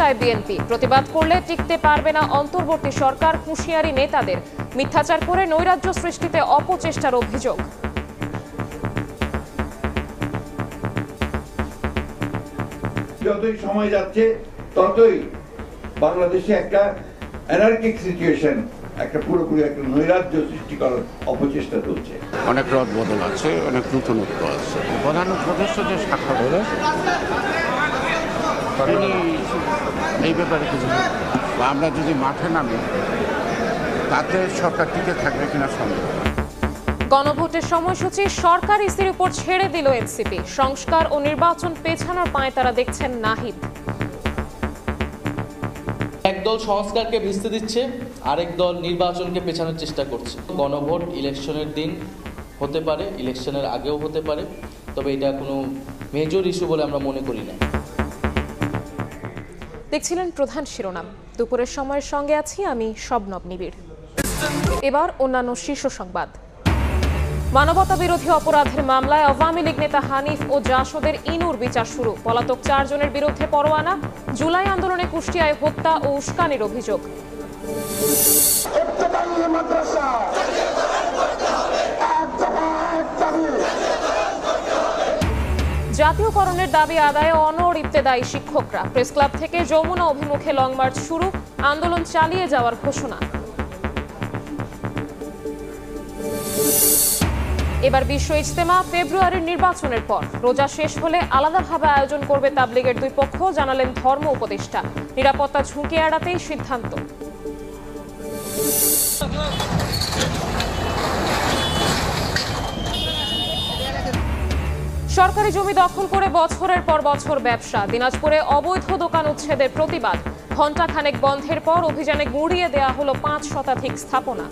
চায় বিএনপি। প্রতিবাদ করলে টিকতে পারবে না অন্তর্বর্তী সরকার, হুঁশিয়ারি নেতাদের। মিথ্যাচার করে নৈরাজ্য সৃষ্টিতে অপচেষ্টার অভিযোগ। যতই সময় যাচ্ছে ততই বাংলাদেশে একটা অ্যানার্কিক সিচুয়েশন, একটা পুরোপুরি একটা নৈরাজ্য সৃষ্টি করার অপচেষ্টা চলছে। অনেক রদ বদল আছে, অনেক নতুনত্ব আছে। প্রধান উপদেষ্টা যে স্বাক্ষর হলে এই ব্যাপারে কিছু, আমরা যদি মাঠে নামি তাতে সরকার টিকে থাকবে কিনা সন্দেহ। গণভোটের সময়সূচি সরকার ইসির উপর ছেড়ে দিল এনসিপি। সংস্কার ও নির্বাচন পেছানোর পাঁয়তারা দেখছেন নাহিদ। একদল সংস্কারকে ভিস্তে দিচ্ছে, আরেক দল নির্বাচনকে পেছানোর চেষ্টা করছে। গণভোট ইলেকশনের দিন হতে পারে, ইলেকশনের আগেও হতে পারে, তবে এটা কোনো মেজর ইস্যু বলে আমরা মনে করি না। দেখছিলেন প্রধান শিরোনাম। দুপুরের সময়ের সঙ্গে আছি আমি শবনব নিবিড়। এবার অন্যান্য শীর্ষ সংবাদ। মানবতা বিরোধী অপরাধের মামলায় আওয়ামী লীগ নেতা হানিফ ও জাসদের ইনুর বিচার শুরু। পলাতক 4 জনের বিরুদ্ধে পরোয়ানা। জুলাই আন্দোলনে কুষ্টিয়ায় হত্যা ও উস্কানির অভিযোগ। জাতীয়করণের দাবি আদায়ে অনড় ইবতেদায়ী শিক্ষকরা। প্রেস ক্লাব থেকে যমুনা অভিমুখে লং মার্চ শুরু, আন্দোলন চালিয়ে যাওয়ার ঘোষণা। এবার বিশ্ব ইজতেমা ফেব্রুয়ারির নির্বাচনের পর। রোজা শেষ হলে আলাদাভাবে আয়োজন করবে তাবলিগের দুই পক্ষ, জানালেন ধর্ম উপদেষ্টা। নিরাপত্তা ঝুঁকি এড়াতেই সিদ্ধান্ত। সরকারি জমি দখল করে বছরের পর বছর ব্যবসা। দিনাজপুরে অবৈধ দোকান উচ্ছেদের প্রতিবাদ। ঘণ্টাখানেক বন্ধের পর অভিযানে গুঁড়িয়ে দেয়া হলো 5 শতাধিক স্থাপনা।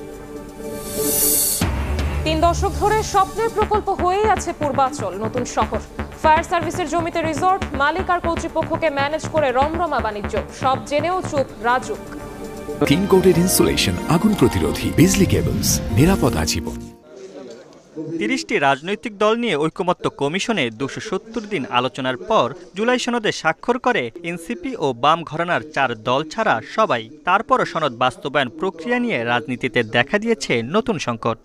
3 দশক ধরে স্বপ্নের প্রকল্প হয়েই আছে পূর্বাচল নতুন শহর। ফায়ার সার্ভিসের জমিতে রিসর্ট, মালিক আর কর্তৃপক্ষকে ম্যানেজ করে রমরমা বাণিজ্য। সব জেনেও চুপ রাজুক। কিং কোটেড ইনসুলেশন, আগুন প্রতিরোধী, বিজলি কেবলস, নিরাপদ আজীবন। 30টি রাজনৈতিক দল নিয়ে ঐকমত্য কমিশনে 270 দিন আলোচনার পর জুলাই সনদে স্বাক্ষর করে এনসিপি ও বাম ঘরানার 4 দল ছাড়া সবাই। তারপরও সনদ বাস্তবায়ন প্রক্রিয়া নিয়ে রাজনীতিতে দেখা দিয়েছে নতুন সংকট।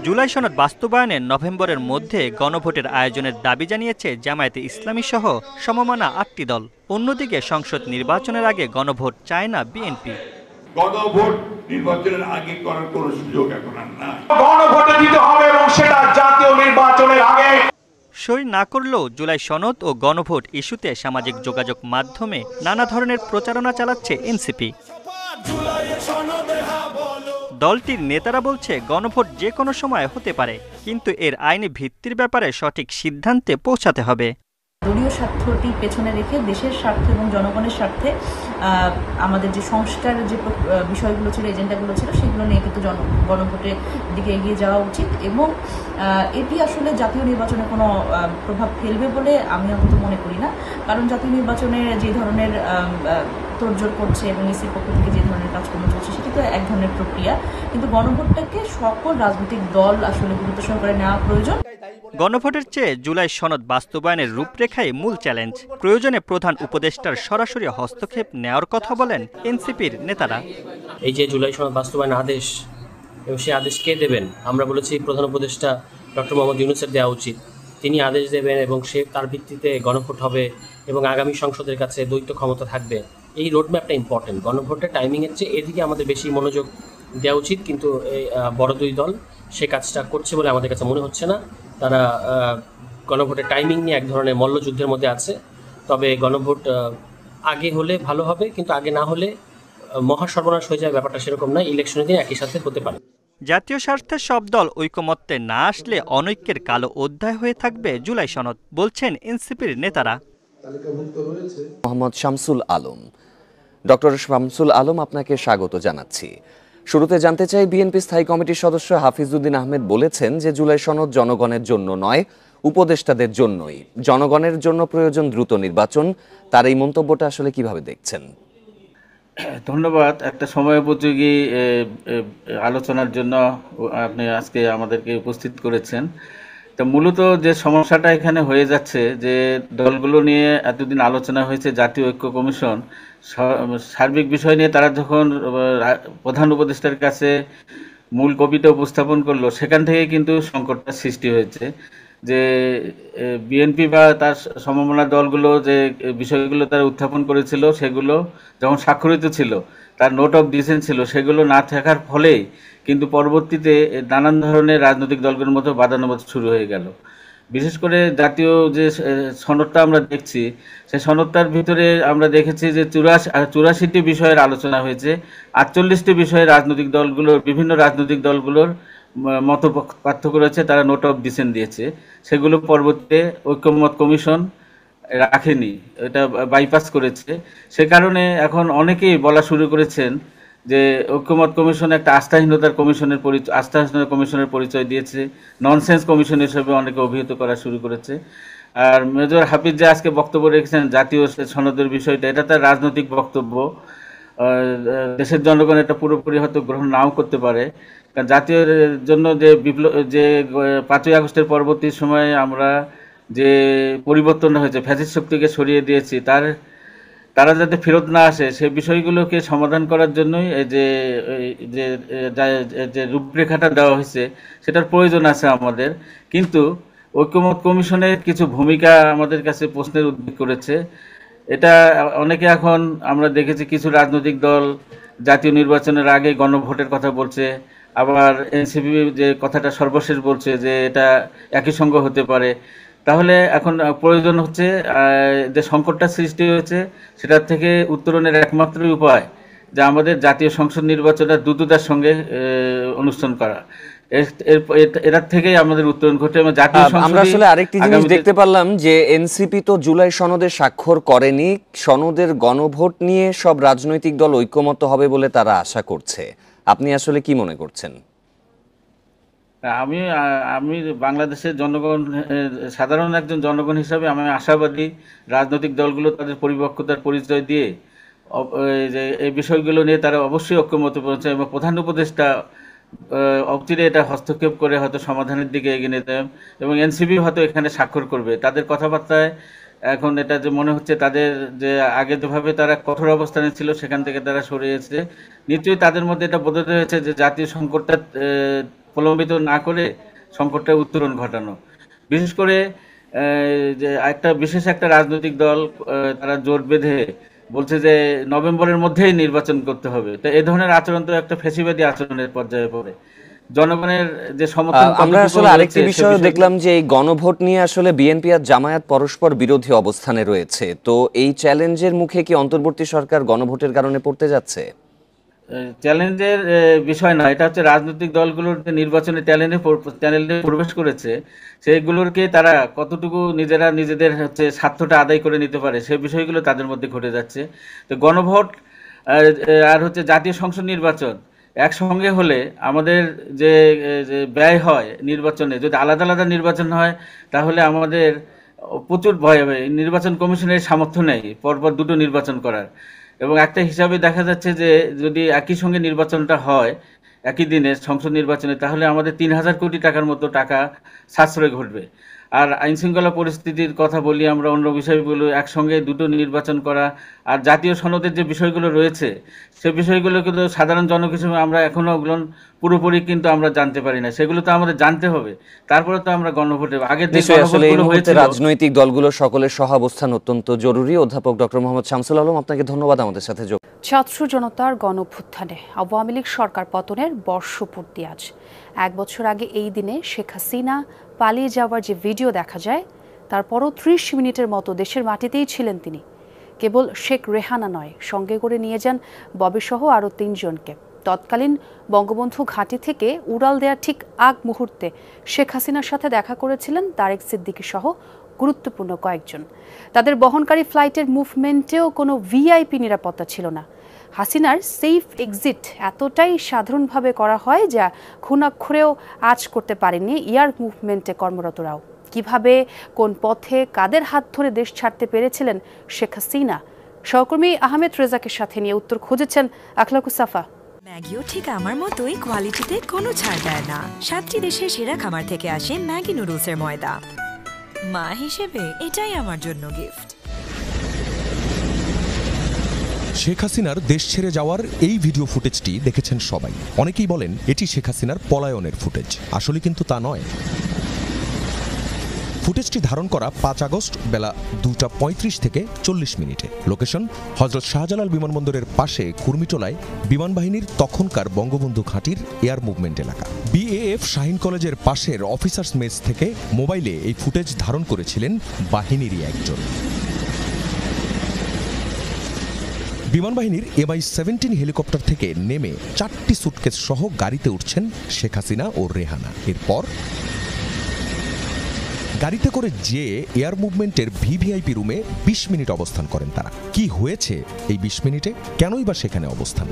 জুলাই সনদ বাস্তবায়নে নভেম্বরের মধ্যে গণভোটের আয়োজনের দাবি জানিয়েছে জামায়াতে ইসলামী সহ সমমনা 8টি দল। অন্যদিকে সংসদ নির্বাচনের আগে গণভোট চায় না বিএনপি। গণভোট নির্বাচনের আগে করার কোনো সুযোগ এখন আর নাই। গণভোটে দিতে হবে এবং সেটা জাতীয় নির্বাচনের আগে। সই না করলেও জুলাই সনদ ও গণভোট ইস্যুতে সামাজিক যোগাযোগ মাধ্যমে নানা ধরনের প্রচারণা চালাচ্ছে এনসিপি। দলটির নেতারা বলছে গণভোট যে কোনো সময় হতে পারে, কিন্তু এর আইনি ভিত্তির ব্যাপারে সঠিক সিদ্ধান্তে পৌঁছাতে হবে। দলীয় স্বার্থটি পেছনে রেখে দেশের স্বার্থ এবং জনগণের স্বার্থে আমাদের যে সংস্কারের যে বিষয়গুলো ছিল, এজেন্ডাগুলো ছিল, সেগুলো নিয়ে কিন্তু গণভোটের দিকে এগিয়ে যাওয়া উচিত। এবং এটি আসলে জাতীয় নির্বাচনে কোনো প্রভাব ফেলবে বলে আমি অন্তত মনে করি না। কারণ জাতীয় নির্বাচনে যে ধরনের তোড়জোড় করছে এবং ইসির পক্ষ থেকে যে ধরনের কাজকর্ম চলছে, সেটি তো এক ধরনের প্রক্রিয়া। কিন্তু গণভোটটাকে সকল রাজনৈতিক দল আসলে গুরুত্ব সহকারে নেওয়া প্রয়োজন। গণভোটের চেয়ে জুলাই সনদ বাস্তবায়নের রূপরেখাই মূল চ্যালেঞ্জ। প্রয়োজনে প্রধান উপদেষ্টার সরাসরি হস্তক্ষেপ নেওয়ার কথা বলেন এনসিপির নেতারা। এই যে জুলাই সনদ বাস্তবায়ন আদেশ, এবং সেই আদেশ কে দেবেন? আমরা বলেছি প্রধান উপদেষ্টা ডক্টর মোহাম্মদ ইউনূসের দেওয়া উচিত। তিনি আদেশ দেবেন এবং তার ভিত্তিতে গণভোট হবে এবং আগামী সংসদের কাছে দ্বৈত ক্ষমতা থাকবে। এই রোডম্যাপটা ইম্পর্টেন্ট। গণভোটের টাইমিংয়ের চেয়ে এদিকে আমাদের বেশি মনোযোগ দেওয়া উচিত, কিন্তু এই বড় দুই দল সে কাজটা করছে বলে আমাদের কাছে মনে হচ্ছে না। তারা গণভোটের টাইমিং নিয়ে এক ধরনের মল্লযুদ্ধের মধ্যে আছে। তবে গণভোট আগে হলে ভালো হবে, কিন্তু আগে না হলে মহা সর্বনাশ হয়ে যায়, ব্যাপারটা সেরকম নয়। ইলেকশনের দিন একই সাথে হতে পারে। জাতীয় স্বার্থের সব দল ঐকমত্যে না আসলে অনৈক্যের কালো অধ্যায় হয়ে থাকবে জুলাই সনদ, বলছেন এনসিপির নেতারা। মোহাম্মদ শামসুল আলম, ডক্টর শামসুল আলম, আপনাকে স্বাগত জানাচ্ছি। শুরুতে জানতে চাই, বিএনপি স্থায়ী কমিটির সদস্য হাফিজউদ্দিন আহমেদ বলেছেন যে জুলাই সনদ জনগণের জন্য নয়, উপদেষ্টাদের জন্যই। জনগণের জন্য প্রয়োজন দ্রুত নির্বাচন। তার এই মন্তব্যটা আসলে কিভাবে দেখছেন? ধন্যবাদ। একটা সময়োপযোগী আলোচনার জন্য আপনি আজকে আমাদেরকে উপস্থিত করেছেন। তো মূলত যে সমস্যাটা এখানে হয়ে যাচ্ছে, যে দলগুলো নিয়ে এতদিন আলোচনা হয়েছে, জাতীয় ঐক্য কমিশন সার্বিক বিষয় নিয়ে তারা যখন প্রধান উপদেষ্টার কাছে মূল কবিতা উপস্থাপন করলো, সেখান থেকে কিন্তু সংকটটা সৃষ্টি হয়েছে। যে বিএনপি বা তার সমমনা দলগুলো যে বিষয়গুলো তারা উত্থাপন করেছিল, সেগুলো যখন স্বাক্ষরিত ছিল, তার নোট অফ ডিসেন্ট ছিল, সেগুলো না থাকার ফলেই কিন্তু পরবর্তীতে নানান ধরনের রাজনৈতিক দলগুলোর মতো বাদানুবাদ শুরু হয়ে গেল। বিশেষ করে জাতীয় যে সনদটা আমরা দেখছি, সেই সনদটার ভিতরে আমরা দেখেছি যে 84টি বিষয়ের আলোচনা হয়েছে, 48টি বিষয়ে বিভিন্ন রাজনৈতিক দলগুলোর মত পার্থক্য রয়েছে, তারা নোট অফ ডিসেন্ট দিয়েছে। সেগুলো পরবর্তীতে ঐক্যমত কমিশন রাখেনি, এটা বাইপাস করেছে। সে কারণে এখন অনেকেই বলা শুরু করেছেন যে ঐক্যমত কমিশন একটা আস্থাহীনতার কমিশনের পরিচয় দিয়েছে, ননসেন্স কমিশন হিসেবে অনেকে অভিহিত করা শুরু করেছে। আর মেজর হাফিজ যে আজকে বক্তব্য রেখেছেন জাতীয় সনদের বিষয়টা, এটা তার রাজনৈতিক বক্তব্য, দেশের জনগণ এটা পুরোপুরি হয়তো গ্রহণ নাও করতে পারে। কারণ জাতীয় জন্য যে 5ই আগস্টের পরবর্তী সময়ে আমরা যে পরিবর্তন হয়েছে, ফ্যাসিস্ট শক্তিকে সরিয়ে দিয়েছি, তারা যাতে ফেরত না আসে, সেই বিষয়গুলোকে সমাধান করার জন্যই যে রূপরেখাটা দেওয়া হয়েছে, সেটার প্রয়োজন আছে আমাদের। কিন্তু ঐক্যমত কমিশনের কিছু ভূমিকা আমাদের কাছে প্রশ্নের উদ্বেগ করেছে। এটা অনেকে এখন আমরা দেখেছি কিছু রাজনৈতিক দল জাতীয় নির্বাচনের আগে গণভোটের কথা বলছে, আবার এনসিপি যে কথাটা সর্বশেষ বলছে যে এটা একই সঙ্গে হতে পারে। তাহলে এখন প্রয়োজন হচ্ছে যে সংকটটা সৃষ্টি হয়েছে, সেটার থেকে উত্তরণের একমাত্র উপায় যে আমাদের জাতীয় সংসদ নির্বাচনটা দ্রুততার সঙ্গে অনুষ্ঠান করা। এটার থেকেই আমাদের উত্তরণ ঘটে। আমরা আসলে আরেকটি জিনিস দেখতে পারলাম যে এনসিপি তো জুলাই সনদে স্বাক্ষর করেনি, সনদের গণভোট নিয়ে সব রাজনৈতিক দল ঐক্যমত হবে বলে তারা আশা করছে। আপনি আসলে কি মনে করছেন? আমি বাংলাদেশের জনগণ, সাধারণ একজন জনগণ হিসাবে আমি আশাবাদী রাজনৈতিক দলগুলো তাদের পরিপক্কতার পরিচয় দিয়ে যে এই বিষয়গুলো নিয়ে তারা অবশ্যই ঐক্যমতে পৌঁছে, এবং প্রধান উপদেষ্টা অচিরে এটা হস্তক্ষেপ করে হয়তো সমাধানের দিকে এগিয়ে নিতে, এবং এনসিপি হয়তো এখানে স্বাক্ষর করবে। তাদের কথাবার্তায় এখন এটা যে মনে হচ্ছে তাদের যে আগে যেভাবে তারা কঠোর অবস্থানে ছিল, সেখান থেকে তারা সরে এসেছে। নিশ্চয়ই তাদের মধ্যে এটা বোধোদয় হয়েছে যে জাতীয় সংকটটা প্রলম্বিত না করে সংকটটা উত্তরণ ঘটানো। বিশেষ করে যে বিশেষ একটা রাজনৈতিক দল তারা জোট বেঁধে বলছে যে নভেম্বরের মধ্যেই নির্বাচন করতে হবে। তো এই ধরনের আচরণ তো একটা ফ্যাসিবাদী আচরণের পর্যায়ে পড়ে। জনগণের যে সমর্থন, আমরা আসলে আরেকটি বিষয় দেখলাম যে এই গণভোট নিয়ে আসলে বিএনপি আর জামায়াত পরস্পর বিরোধী অবস্থানে রয়েছে। তো এই চ্যালেঞ্জের মুখে কি অন্তর্বর্তী সরকার গণভোটের কারণে পড়তে যাচ্ছে? চ্যালেঞ্জের বিষয় না, এটা হচ্ছে রাজনৈতিক দলগুলোর যে নির্বাচনে চ্যানেলে প্রবেশ করেছে, সেইগুলোকে তারা কতটুকু নিজেদের হচ্ছে স্বার্থটা আদায় করে নিতে পারে, সেই বিষয়গুলো তাদের মধ্যে ঘটে যাচ্ছে। তো গণভোট আর হচ্ছে জাতীয় সংসদ নির্বাচন একসঙ্গে হলে আমাদের যে ব্যয় হয় নির্বাচনে, যদি আলাদা আলাদা নির্বাচন হয় তাহলে আমাদের প্রচুর ভয় হবে। নির্বাচন কমিশনের সামর্থ্য নেই পরপর দুটো নির্বাচন করার। এবং একটা হিসাবে দেখা যাচ্ছে যে যদি একই সঙ্গে নির্বাচনটা হয় একই দিনে সংসদ নির্বাচনে, তাহলে আমাদের 3000 কোটি টাকার মতো টাকা সাশ্রয় ঘটবে। আর আইনশৃঙ্খলা পরিস্থিতির কথা বলি আমরা, অন্য বিষয়গুলো একসঙ্গে দুটো নির্বাচন করা, আর জাতীয় সনদের যে বিষয়গুলো রয়েছে সে বিষয়গুলো কিন্তু সাধারণ জনক হিসেবে আমরা এখনো ওগুলো পুরোপুরি কিন্তু আমরা জানতে পারি না, সেগুলো তো আমাদের জানতে হবে, তারপরে তো আমরা গণভোটে আগের যে গণভোটগুলো হয়েছে। রাজনৈতিক দলগুলোর সকলের সহাবস্থান অত্যন্ত জরুরি। অধ্যাপক ডক্টর মোহাম্মদ শামসুল আলম, আপনাকে ধন্যবাদ আমাদের সাথে যোগ। ছাত্র জনতার গণঅভ্যুত্থানে আওয়ামী লীগ সরকার পতনের বর্ষপূর্তি আজ। 1 বছর আগে এই দিনে শেখ হাসিনা পালিয়ে যাওয়ার যে ভিডিও দেখা যায়, তারপরও 30 মিনিটের মতো দেশের মাটিতেই ছিলেন তিনি। কেবল শেখ রেহানা নয়, সঙ্গে করে নিয়ে যান ববিসহ আরও 3 জনকে। তৎকালীন বঙ্গবন্ধু ঘাঁটি থেকে উড়াল দেওয়ার ঠিক আগ মুহূর্তে শেখ হাসিনার সাথে দেখা করেছিলেন তারেক সিদ্দিকী সহ গুরুত্বপূর্ণ কয়েকজন। তাদের বহনকারী ফ্লাইটের মুভমেন্টেও কোনো ভিআইপি নিরাপত্তা ছিল না। হাসিনার সেফ এক্সিট এতটাই সাধারণভাবে করা হয় যা খুনাক্ষরেও আজ করতে পারেনি এয়ার মুভমেন্টে কর্মরতরাও। কিভাবে, কোন পথে, কাদের হাত ধরে দেশ ছাড়তে পেরেছিলেন শেখ হাসিনা? সহকর্মী আহমেদ রেজাকের সাথে নিয়ে উত্তর খুঁজেছেন আখলাকুস সাফা। ম্যাগিও ঠিক আমার মতোই কোয়ালিটিতে কোনো ছাড় দেয় না। 7টি দেশের সেরা খাবার থেকে আসে ম্যাগি নুডলসের ময়দা। মা হিসেবে এটাই আমার জন্য গিফট। শেখ হাসিনার দেশ ছেড়ে যাওয়ার এই ভিডিও ফুটেজটি দেখেছেন সবাই। অনেকেই বলেন এটি শেখ হাসিনার পলায়নের ফুটেজ, আসলে কিন্তু তা নয়। ফুটেজটি ধারণ করা 5 আগস্ট বেলা 2:35 থেকে 40 মিনিটে। লোকেশন হযরত শাহজালাল বিমানবন্দরের পাশে কুর্মিটোলায় বিমান বাহিনীর তখনকার বঙ্গবন্ধু ঘাঁটির এয়ার মুভমেন্ট এলাকা। বিএএফ শাহীন কলেজের পাশের অফিসার্স মেস থেকে মোবাইলে এই ফুটেজ ধারণ করেছিলেন বাহিনীরই একজন। বিমান বাহিনীর MI-17 হেলিকপ্টার থেকে নেমে 4টি সুটকেস সহ গাড়িতে উঠছেন শেখ হাসিনা ও রেহানা। এরপর গাড়িতে করে যেয়ে এয়ার মুভমেন্টের ভিভিআইপি রুমে 20 মিনিট অবস্থান করেন তারা। কি হয়েছে এই 20 মিনিটে, কেনই বা সেখানে অবস্থান?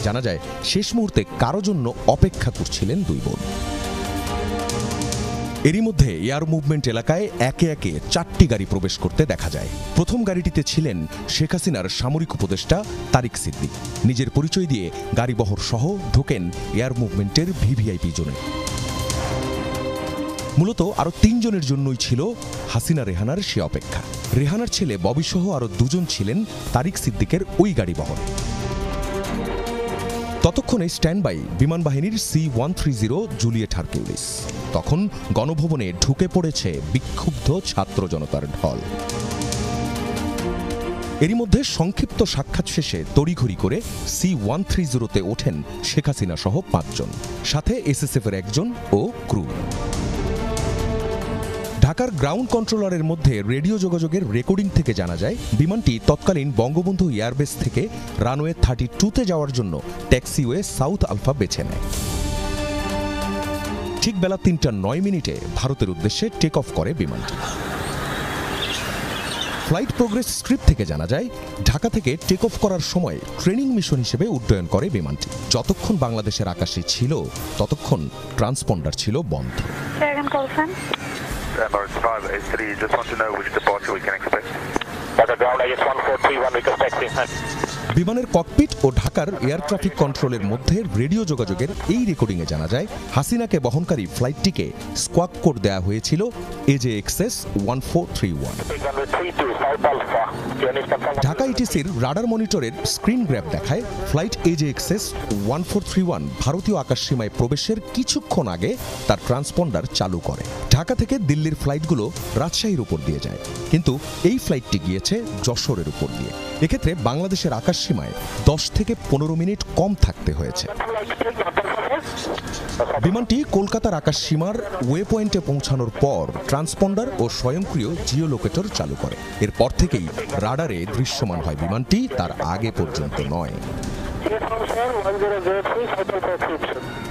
জানা যায় শেষ মুহূর্তে কারো জন্য অপেক্ষা করছিলেন দুই বোন। এরই মধ্যে এয়ার মুভমেন্ট এলাকায় একে একে 4টি গাড়ি প্রবেশ করতে দেখা যায়। প্রথম গাড়িটিতে ছিলেন শেখ হাসিনার সামরিক উপদেষ্টা তারিক সিদ্দিক। নিজের পরিচয় দিয়ে গাড়িবহর সহ ঢোকেন এয়ার মুভমেন্টের ভিভিআইপি জোনে। মূলত আরো 3 জনের জন্যই ছিল হাসিনা রেহানার সে অপেক্ষা। রেহানার ছেলে ববি সহ আরো 2 জন ছিলেন তারিক সিদ্দিকের ওই গাড়িবহরে। ততক্ষণে স্ট্যান্ড বাই বিমান বাহিনীর C-130 জুলিয়েট হারকিউলিস। তখন গণভবনে ঢুকে পড়েছে বিক্ষুব্ধ ছাত্র জনতার ঢল। এরই মধ্যে সংক্ষিপ্ত সাক্ষাৎ শেষে তড়িঘড়ি করে C-130-তে ওঠেন শেখ হাসিনা সহ 5 জন, সাথে SSF-এর 1 জন ও ক্রু। ঢাকার গ্রাউন্ড কন্ট্রোলারের মধ্যে রেডিও যোগাযোগের রেকর্ডিং থেকে জানা যায় বিমানটি তৎকালীন বঙ্গবন্ধু এয়ারবেস থেকে রানওয়ে 32-তে যাওয়ার জন্য ট্যাক্সিওয়ে সাউথ আলফা বেছে নেয়। ঠিক বেলা 3:09 মিনিটে ভারতের উদ্দেশ্যে টেক অফ করে বিমানটি। ফ্লাইট প্রোগ্রেস স্ক্রিপ্ট থেকে জানা যায় ঢাকা থেকে টেক অফ করার সময় ট্রেনিং মিশন হিসেবে উড্ডয়ন করে বিমানটি। যতক্ষণ বাংলাদেশের আকাশে ছিল ততক্ষণ ট্রান্সপন্ডার ছিল বন্ধ। Emirates 583, just want to know which departure we can expect. Got a ground IS 1431 requesting. বিমানের ককপিট ও ঢাকার এয়ার ট্রাফিক কন্ট্রোলের মধ্যে রেডিও যোগাযোগের এই রেকর্ডিংয়ে জানা যায় হাসিনাকে বহনকারী ফ্লাইটটিকে স্কোয়াড কোড দেওয়া হয়েছিল AJXS 1431। ঢাকা ইটিসির রাডার মনিটরের স্ক্রিন গ্র্যাব দেখায় ফ্লাইট AJXS 1431 ভারতীয় আকাশসীমায় প্রবেশের কিছুক্ষণ আগে তার ট্রান্সপন্ডার চালু করে। ঢাকা থেকে দিল্লির ফ্লাইটগুলো রাজশাহীর উপর দিয়ে যায়, কিন্তু এই ফ্লাইটটি গিয়েছে যশোরের উপর দিয়ে। এক্ষেত্রে বাংলাদেশের আকাশসীমায় 10 থেকে 15 মিনিট কম থাকতে হয়েছে। বিমানটি কলকাতার আকাশসীমার ওয়ে পয়েন্টে পৌঁছানোর পর ট্রান্সপন্ডার ও স্বয়ংক্রিয় জিও লোকেটর চালু করে। এরপর থেকেই রাডারে দৃশ্যমান হয় বিমানটি, তার আগে পর্যন্ত নয়।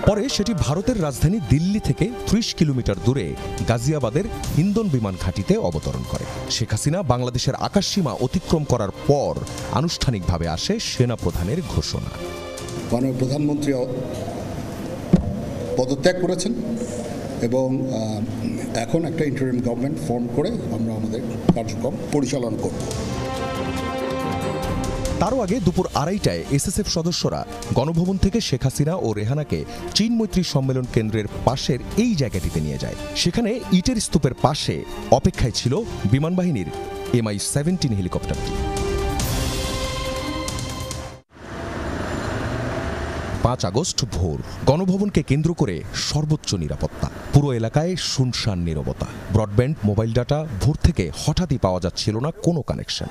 পরে সেটি ভারতের রাজধানী দিল্লি থেকে 30 কিলোমিটার দূরে গাজিয়াবাদের হিন্দন বিমান ঘাঁটিতে অবতরণ করে। শেখ হাসিনা বাংলাদেশের আকাশসীমা অতিক্রম করার পর আনুষ্ঠানিকভাবে আসে সেনাপ্রধানের ঘোষণা। মাননীয় প্রধানমন্ত্রী পদত্যাগ করেছেন এবং এখন একটা ইন্টারিম গভর্নমেন্ট ফর্ম করে আমরা আমাদের কার্যক্রম পরিচালনা করব। তারও আগে দুপুর 2:30টায় SSF সদস্যরা গণভবন থেকে শেখ হাসিনা ও রেহানাকে চীন মৈত্রী সম্মেলন কেন্দ্রের পাশের এই জায়গাটিতে নিয়ে যায়। সেখানে ইটের স্তূপের পাশে অপেক্ষায় ছিল বিমান বাহিনীর MI-17 হেলিকপ্টারটি। 5 আগস্ট ভোর, গণভবনকে কেন্দ্র করে সর্বোচ্চ নিরাপত্তা। পুরো এলাকায় শুনশান নীরবতা। ব্রডব্যান্ড, মোবাইল ডাটা ভোর থেকে হঠাৎই পাওয়া যাচ্ছিল না কোনো কানেকশন।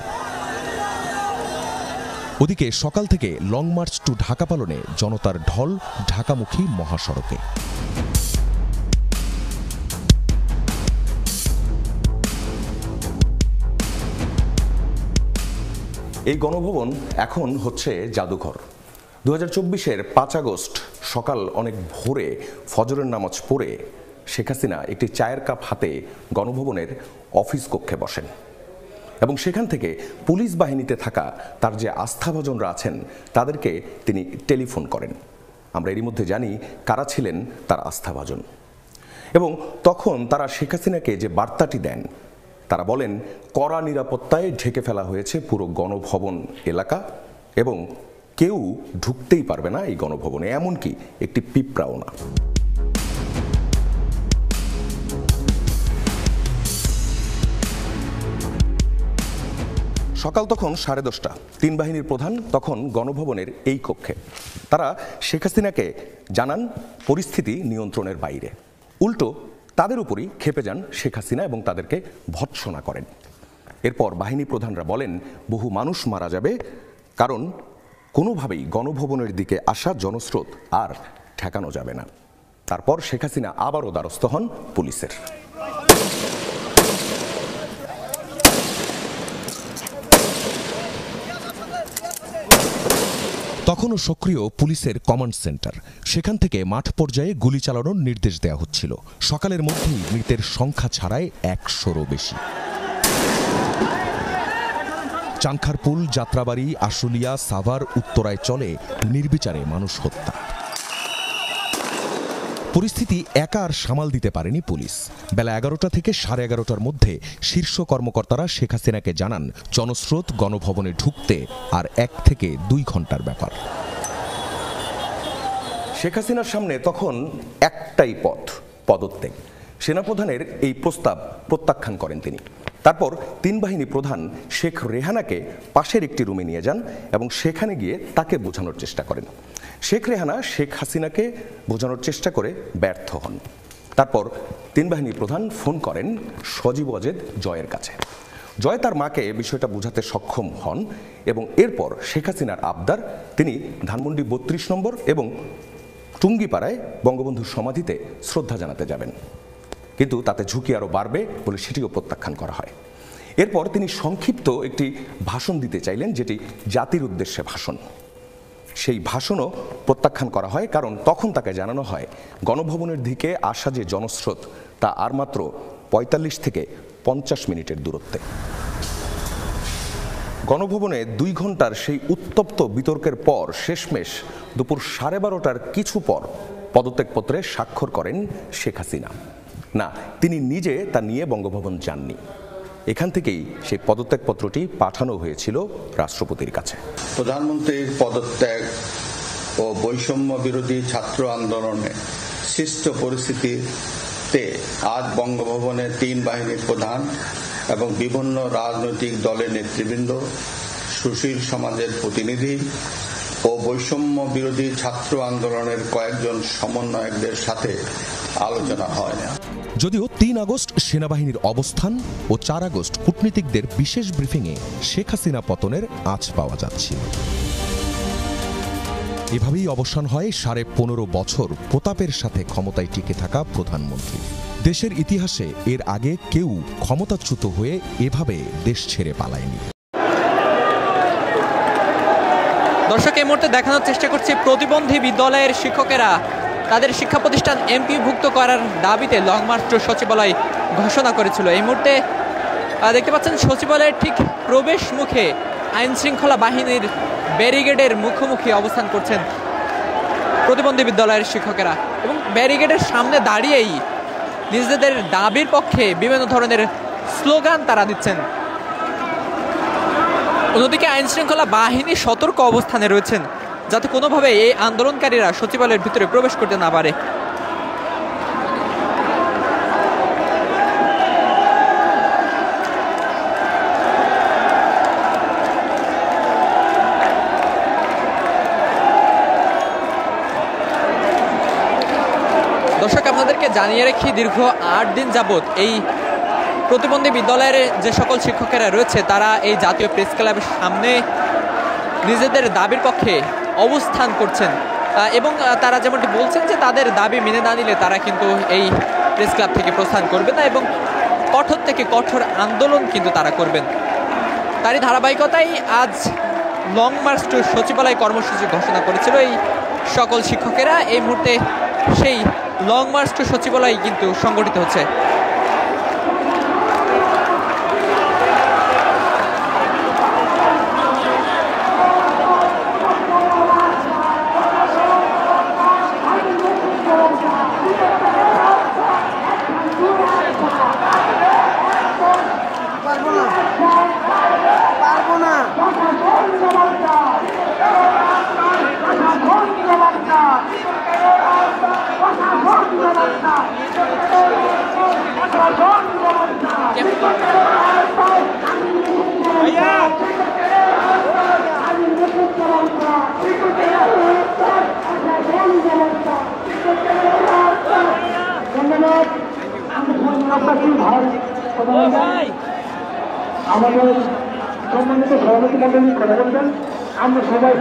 ওদিকে সকাল থেকে লং মার্চ টু ঢাকা পালনে জনতার ঢল ঢাকামুখী মহাসড়কে। এই গণভবন এখন হচ্ছে জাদুঘর। 2024-এর 5 আগস্ট সকাল অনেক ভোরে ফজরের নামাজ পড়ে শেখ হাসিনা একটি চায়ের কাপ হাতে গণভবনের অফিস কক্ষে বসেন এবং সেখান থেকে পুলিশ বাহিনীতে থাকা তার যে আস্থাভাজনরা আছেন তাদেরকে তিনি টেলিফোন করেন। আমরা এরই মধ্যে জানি কারা ছিলেন তার আস্থাভাজন, এবং তখন তারা শেখ হাসিনাকে যে বার্তাটি দেন, তারা বলেন কড়া নিরাপত্তায় ঢেকে ফেলা হয়েছে পুরো গণভবন এলাকা এবং কেউ ঢুকতেই পারবে না এই গণভবনে, এমনকি একটি পিঁপড়াও না। সকাল তখন 10:30। তিন বাহিনীর প্রধান তখন গণভবনের এই কক্ষে। তারা শেখ হাসিনাকে জানান পরিস্থিতি নিয়ন্ত্রণের বাইরে। উল্টো তাদের উপরই ক্ষেপে যান শেখ হাসিনা এবং তাদেরকে ভৎসনা করেন। এরপর বাহিনী প্রধানরা বলেন বহু মানুষ মারা যাবে, কারণ কোনোভাবেই গণভবনের দিকে আসা জনস্রোত আর ঠেকানো যাবে না। তারপর শেখ হাসিনা আবারও দ্বারস্থ হন পুলিশের। তখনও সক্রিয় পুলিশের কমান্ড সেন্টার। সেখান থেকে মাঠ পর্যায়ে গুলি চালানোর নির্দেশ দেওয়া হচ্ছিল। সকালের মধ্যেই মৃতের সংখ্যা ছাড়ায় 100-রও বেশি। চানখারপুল, যাত্রাবাড়ি, আশুলিয়া, সাভার, উত্তরায় চলে নির্বিচারে মানুষ হত্যা। পরিস্থিতি একা আর সামাল দিতে পারেনি পুলিশ। বেলা 11টা থেকে 11:30টার মধ্যে শীর্ষ কর্মকর্তারা শেখ হাসিনাকে জানান জনস্রোত গণভবনে ঢুকতে আর 1 থেকে 2 ঘন্টার ব্যাপার। শেখ হাসিনার সামনে তখন একটাই পথ, পদত্যাগ। সেনাপ্রধানের এই প্রস্তাব প্রত্যাখ্যান করেন তিনি। তারপর তিন বাহিনী প্রধান শেখ রেহানাকে পাশের একটি রুমে নিয়ে যান এবং সেখানে গিয়ে তাকে বোঝানোর চেষ্টা করেন। শেখ রেহানা শেখ হাসিনাকে বোঝানোর চেষ্টা করে ব্যর্থ হন। তারপর তিন বাহিনী প্রধান ফোন করেন সজীব ওয়াজেদ জয়ের কাছে। জয় তার মাকে বিষয়টা বোঝাতে সক্ষম হন এবং এরপর শেখ হাসিনার আবদার তিনি ধানমন্ডি 32 নম্বর এবং টুঙ্গিপাড়ায় বঙ্গবন্ধুর সমাধিতে শ্রদ্ধা জানাতে যাবেন, কিন্তু তাতে ঝুঁকি আরও বাড়বে বলে সেটিও প্রত্যাখ্যান করা হয়। এরপর তিনি সংক্ষিপ্ত একটি ভাষণ দিতে চাইলেন, যেটি জাতির উদ্দেশ্যে ভাষণ। সেই ভাষণও প্রত্যাখ্যান করা হয়, কারণ তখন তাকে জানানো হয় গণভবনের দিকে আসা যে জনস্রোত তা আর মাত্র 45 থেকে 50 মিনিটের দূরত্বে। গণভবনে 2 ঘন্টার সেই উত্তপ্ত বিতর্কের পর শেষমেশ দুপুর 12:30টার কিছু পর পদত্যাগপত্রে স্বাক্ষর করেন শেখ হাসিনা। না, তিনি নিজে তা নিয়ে বঙ্গভবন যাননি। এখান থেকেই সেই পদত্যাগপত্রটি পাঠানো হয়েছিল রাষ্ট্রপতির কাছে। প্রধানমন্ত্রীর পদত্যাগ ও বৈষম্য বিরোধী ছাত্র আন্দোলনে সৃষ্ট পরিস্থিতিতে আজ বঙ্গভবনে তিন বাহিনীর প্রধান এবং বিভিন্ন রাজনৈতিক দলের নেতৃবৃন্দ, সুশীল সমাজের প্রতিনিধি ও বৈষম্য বিরোধী ছাত্র আন্দোলনের কয়েকজন সমন্বয়কদের সাথে আলোচনা হয় না। যদিও 3 আগস্ট সেনাবাহিনীর অবস্থান ও 4 আগস্ট কূটনীতিকদের বিশেষ ব্রিফিংয়ে শেখ হাসিনা পতনের আঁচ পাওয়া যাচ্ছিল। এভাবেই অবসান হয় 15.5 বছর প্রতাপের সাথে ক্ষমতায় টিকে থাকা প্রধানমন্ত্রী। দেশের ইতিহাসে এর আগে কেউ ক্ষমতাচ্যুত হয়ে এভাবে দেশ ছেড়ে পালায়নি। দর্শক, এই মুহূর্তে দেখানোর চেষ্টা করছি প্রতিবন্ধী বিদ্যালয়ের শিক্ষকেরা তাদের শিক্ষা প্রতিষ্ঠান এমপিভুক্ত করার দাবিতে লং মার্চ টু সচিবালয় ঘোষণা করেছিল। এই মুহূর্তে দেখতে পাচ্ছেন সচিবালয়ের ঠিক প্রবেশ মুখে আইন শৃঙ্খলা বাহিনীর ব্যারিকেডের মুখোমুখি অবস্থান করছেন প্রতিবন্ধী বিদ্যালয়ের শিক্ষকেরা এবং ব্যারিকেডের সামনে দাঁড়িয়েই নিজেদের দাবির পক্ষে বিভিন্ন ধরনের স্লোগান তারা দিচ্ছেন। অন্যদিকে আইন শৃঙ্খলা বাহিনী সতর্ক অবস্থানে রয়েছেন যাতে কোনোভাবে এই আন্দোলনকারীরা সচিবালয়ের ভিতরে প্রবেশ করতে না পারে। দর্শক, আপনাদেরকে জানিয়ে রাখি, দীর্ঘ 8 দিন যাবৎ এই প্রতিবন্ধী বিদ্যালয়ের যে সকল শিক্ষকেরা রয়েছে তারা এই জাতীয় প্রেস ক্লাবের সামনে নিজেদের দাবির পক্ষে অবস্থান করছেন এবং তারা যেমনটি বলছেন যে তাদের দাবি মেনে না নিলে তারা কিন্তু এই প্রেস ক্লাব থেকে প্রস্থান করবে না এবং কঠোর থেকে কঠোর আন্দোলন কিন্তু তারা করবেন। তারই ধারাবাহিকতায় আজ লং মার্চ টু সচিবালয় কর্মসূচি ঘোষণা করেছিল এই সকল শিক্ষকেরা। এই মুহূর্তে সেই লং মার্চ টু সচিবালয় কিন্তু সংগঠিত হচ্ছে।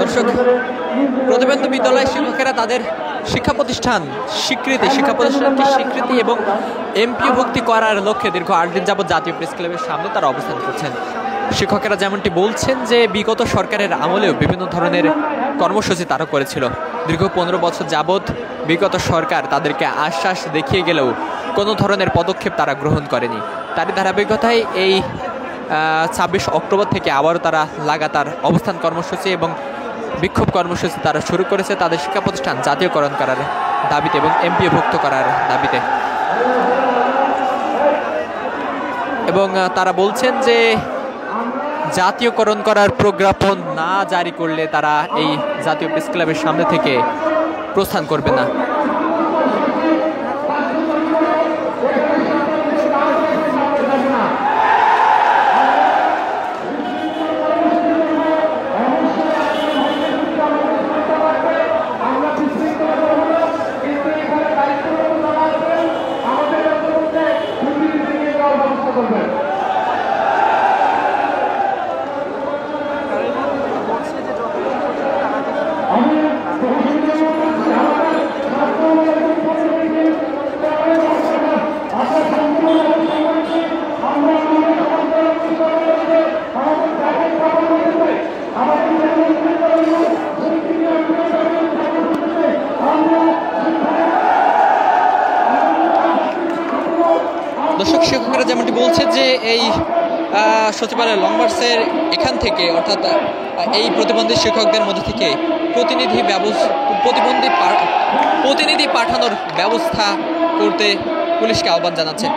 দর্শক, প্রতিবন্ধী বিদ্যালয়ের শিক্ষকেরা তাদের শিক্ষা প্রতিষ্ঠানটি স্বীকৃতি এবং এমপিওভুক্তি করার লক্ষ্যে দীর্ঘ 8 দিন যাবৎ জাতীয় প্রেস ক্লাবের সামনে তারা অবস্থান করছেন। শিক্ষকেরা যেমনটি বলছেন যে বিগত সরকারের আমলেও বিভিন্ন ধরনের কর্মসূচি তারা করেছিল। দীর্ঘ 15 বছর যাবৎ বিগত সরকার তাদেরকে আশ্বাস দেখিয়ে গেলেও কোনো ধরনের পদক্ষেপ তারা গ্রহণ করেনি। তারই ধারাবাহিকতায় এই 26 অক্টোবর থেকে আবারও তারা লাগাতার অবস্থান কর্মসূচি এবং বিক্ষোভ কর্মসূচি তারা শুরু করেছে তাদের শিক্ষা প্রতিষ্ঠান জাতীয়করণ করার দাবিতে এবং এমপিওভুক্ত করার দাবিতে। এবং তারা বলছেন যে জাতীয়করণ করার প্রজ্ঞাপন না জারি করলে তারা এই জাতীয় প্রেস ক্লাবের সামনে থেকে প্রস্থান করবে না। দর্শক, শিক্ষকেরা যেমনটি বলছে যে এই সচিবালয় লং মার্চের এখান থেকে অর্থাৎ এই প্রতিবন্ধী শিক্ষকদের মধ্যে থেকে প্রতিনিধি পাঠানোর ব্যবস্থা করতে পুলিশকে আহ্বান জানাচ্ছে।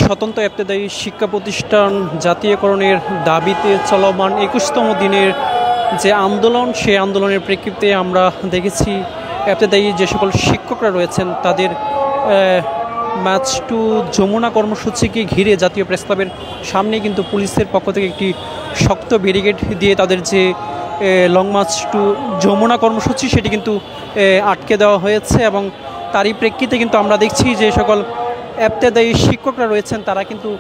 স্বতন্ত্র ইবতেদায়ী শিক্ষা প্রতিষ্ঠান জাতীয়করণের দাবিতে চলমান 21তম দিনের যে আন্দোলন, সেই আন্দোলনের প্রেক্ষিতে আমরা দেখেছি ইবতেদায়ী যে সকল শিক্ষকরা রয়েছেন তাদের ম্যাচ টু যমুনা কর্মসূচিকে ঘিরে জাতীয় প্রেস ক্লাবের সামনে কিন্তু পুলিশের পক্ষ থেকে একটি শক্ত ব্যারিকেড দিয়ে তাদের যে লং মার্চ টু যমুনা কর্মসূচি সেটি কিন্তু আটকে দেওয়া হয়েছে। এবং তারই প্রেক্ষিতে কিন্তু আমরা দেখছি যে সকল ইবতেদায়ী শিক্ষকরা রয়েছেন তারা কিন্তু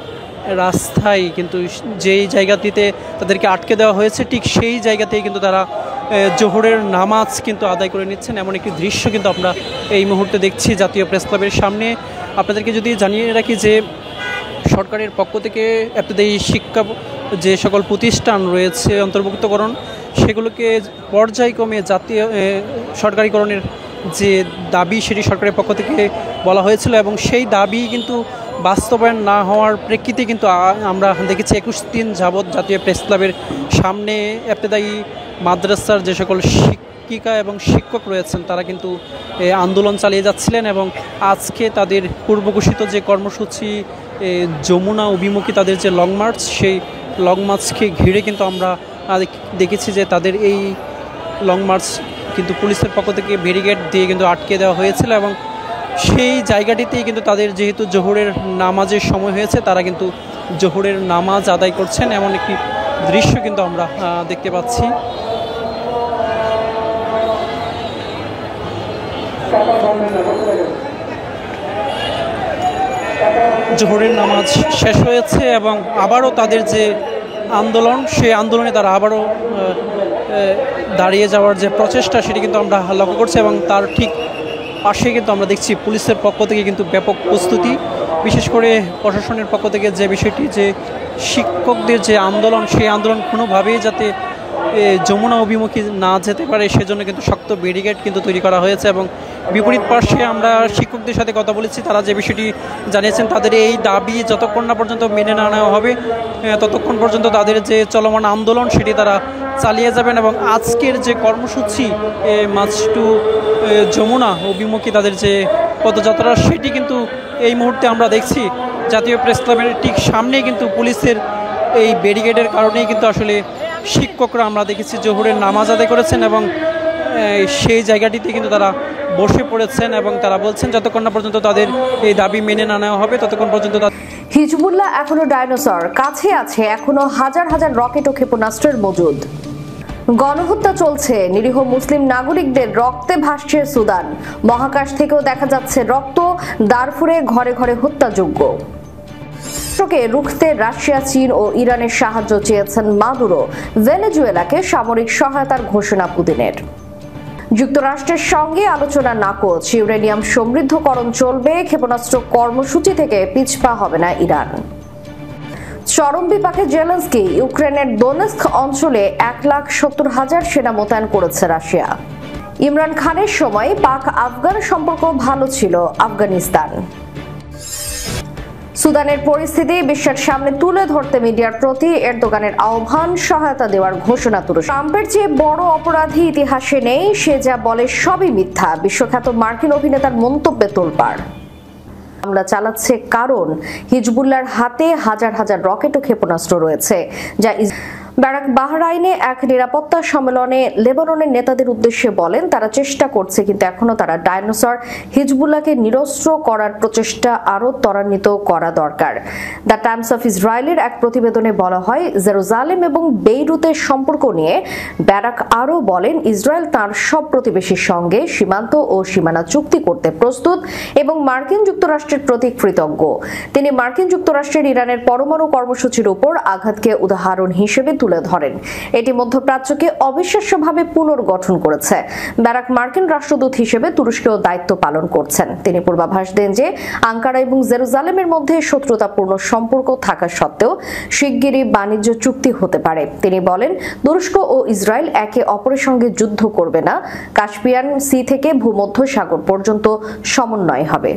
রাস্তায় কিন্তু যেই জায়গাটিতে তাদেরকে আটকে দেওয়া হয়েছে ঠিক সেই জায়গাতেই কিন্তু তারা জোহরের নামাজ কিন্তু আদায় করে নিচ্ছেন। এমন একটি দৃশ্য কিন্তু আমরা এই মুহূর্তে দেখছি জাতীয় প্রেস ক্লাবের সামনে। আপনাদেরকে যদি জানিয়ে রাখি যে সরকারের পক্ষ থেকে ইবতেদায়ী শিক্ষা যে সকল প্রতিষ্ঠান রয়েছে অন্তর্ভুক্তকরণ সেগুলোকে পর্যায়ক্রমে জাতীয় সরকারিকরণের যে দাবি সেটি সরকারের পক্ষ থেকে বলা হয়েছিল এবং সেই দাবি কিন্তু বাস্তবায়ন না হওয়ার প্রেক্ষিতে কিন্তু আমরা দেখেছি 21 দিন যাবৎ জাতীয় প্রেস ক্লাবের সামনে ইবতেদায়ী মাদ্রাসার যে সকল শিক্ষিকা এবং শিক্ষক রয়েছেন তারা কিন্তু আন্দোলন চালিয়ে যাচ্ছিলেন। এবং আজকে তাদের পূর্বঘোষিত যে কর্মসূচি যমুনা অভিমুখী তাদের যে লং মার্চ, সেই লং মার্চকে ঘিরে কিন্তু আমরা দেখেছি যে তাদের এই লং মার্চ কিন্তু পুলিশের পক্ষ থেকে ব্যারিকেড দিয়ে কিন্তু আটকে দেওয়া হয়েছিল এবং সেই জায়গাটিতেই কিন্তু তাদের যেহেতু জোহরের নামাজের সময় হয়েছে তারা কিন্তু জোহরের নামাজ আদায় করছেন এমন একটি দৃশ্য কিন্তু আমরা দেখতে পাচ্ছি। জোহরের নামাজ শেষ হয়েছে এবং আবারও তাদের যে আন্দোলন সেই আন্দোলনে তারা আবারও দাঁড়িয়ে যাওয়ার যে প্রচেষ্টা সেটি কিন্তু আমরা লক্ষ্য করছি এবং তার ঠিক পাশে কিন্তু আমরা দেখছি পুলিশের পক্ষ থেকে কিন্তু ব্যাপক প্রস্তুতি, বিশেষ করে প্রশাসনের পক্ষ থেকে যে বিষয়টি যে শিক্ষকদের যে আন্দোলন সেই আন্দোলন কোনোভাবেই যাতে যমুনা অভিমুখী না যেতে পারে সেজন্য কিন্তু শক্ত ব্যারিকেড কিন্তু তৈরি করা হয়েছে। এবং বিপরীত পার্শ্বে আমরা শিক্ষকদের সাথে কথা বলেছি, তারা যে বিষয়টি জানিয়েছেন তাদের এই দাবি যতক্ষণ না পর্যন্ত মেনে না নেওয়া হবে ততক্ষণ পর্যন্ত তাদের যে চলমান আন্দোলন সেটি তারা চালিয়ে যাবেন। এবং আজকের যে কর্মসূচি মার্চ টু যমুনা অভিমুখী তাদের যে পদযাত্রা, সেটি কিন্তু এই মুহূর্তে আমরা দেখছি জাতীয় প্রেস ক্লাবের ঠিক সামনেই কিন্তু পুলিশের এই ব্যারিকেডের কারণেই কিন্তু আসলে শিক্ষকরা আমরা দেখেছি জোহরের নামাজ আদায় করেছেন এবং সেই জায়গাটিতে কিন্তু তারা বসে পড়েছেন এবং তারা বলছেন যতক্ষণ না পর্যন্ত তাদের এই দাবি মেনে না নেওয়া হবে ততক্ষণ পর্যন্ত হিজবুল্লাহ এখনো ডাইনোসর, কাছে আছে এখনো হাজার হাজার রকেট ও ক্ষেপণাস্ত্রের মজুদ। গণহত্যা চলছে, নিরীহ মুসলিম নাগরিকদের রক্তে ভাসছে সুদান। মহাকাশ থেকেও দেখা যাচ্ছে রক্ত, দারফুরে ঘরে ঘরে হত্যাযোগ্য। রুখতে রাশিয়া, চীন ও ইরানের সাহায্য চেয়েছেন মাদুরো। ভেনেজুয়েলাকে সামরিক সহায়তার ঘোষণা পুতিনের। যুক্তরাষ্ট্রের সঙ্গে আলোচনা নাকচ, ইউরেনিয়াম সমৃদ্ধকরণ চলবে, ক্ষেপণাস্ত্র কর্মসূচি থেকে পিছপা হবে না ইরান। চরম বিপাকে জেলেনস্কি, ইউক্রেনের দোনেস্ক অঞ্চলে 1,70,000 সেনা মোতায়েন করেছে রাশিয়া। ইমরান খানের সময় পাক আফগান সম্পর্ক ভালো ছিল আফগানিস্তান। সুদানের পরিস্থিতি বিশ্বের সামনে তুলে ধরতে মিডিয়ার প্রতি এরদোগানের আহ্বান, সহায়তা দেওয়ার ঘোষণা তুরস্ক। ট্রাম্পের চেয়ে বড় অপরাধী ইতিহাসে নেই, সে যা বলে সবই মিথ্যা, বিশ্বখ্যাত মার্কিন অভিনেতার মন্তব্যে তোলপাড়। হামলা চালাচ্ছে কারণ হিজবুল্লাহর হাতে হাজার হাজার রকেট ও ক্ষেপণাস্ত্র রয়েছে, যা বারাক বাহরাইনে এক নিরাপত্তা সম্মেলনে লেবাননের নেতাদের উদ্দেশ্যে বলেন তারা চেষ্টা করছে, কিন্তু এখনো তারা ডাইনোসর। হিজবুল্লাহকে নিরস্ত্র করার প্রচেষ্টা আরো ত্বরান্বিত করা দরকার। দ্য টাইমস অফ ইসরায়েলের এক প্রতিবেদনে বলা হয়, জেরুজালেম এবং বেইরুতের সম্পর্ক নিয়ে বারাক আরও বলেন ইসরায়েল তার সব প্রতিবেশীর সঙ্গে সীমান্ত ও সীমানা চুক্তি করতে প্রস্তুত এবং মার্কিন যুক্তরাষ্ট্রের প্রতি কৃতজ্ঞ। তিনি মার্কিন যুক্তরাষ্ট্রের ইরানের পরমাণু কর্মসূচির উপর আঘাতকে উদাহরণ হিসেবে তুলে ধরেন। এটি মধ্যপ্রাচ্যকে অবিশ্বাস্যভাবে পুনর্গঠন করেছে। বারাক মার্কিন রাষ্ট্রদূত হিসেবে তুরস্কেও দায়িত্ব পালন করছেন। তিনি পূর্বাভাস দেন যে আঙ্কারা এবং জেরুজালেমের মধ্যে শত্রুতাপূর্ণ সম্পর্ক থাকা সত্ত্বেও শিগগিরই বাণিজ্য চুক্তি হতে পারে। তিনি বলেন তুরস্ক ও ইসরায়েল একে অপরের সঙ্গে যুদ্ধ করবে না, কাস্পিয়ান সি থেকে ভূমধ্য সাগর পর্যন্ত সমন্বয় হবে।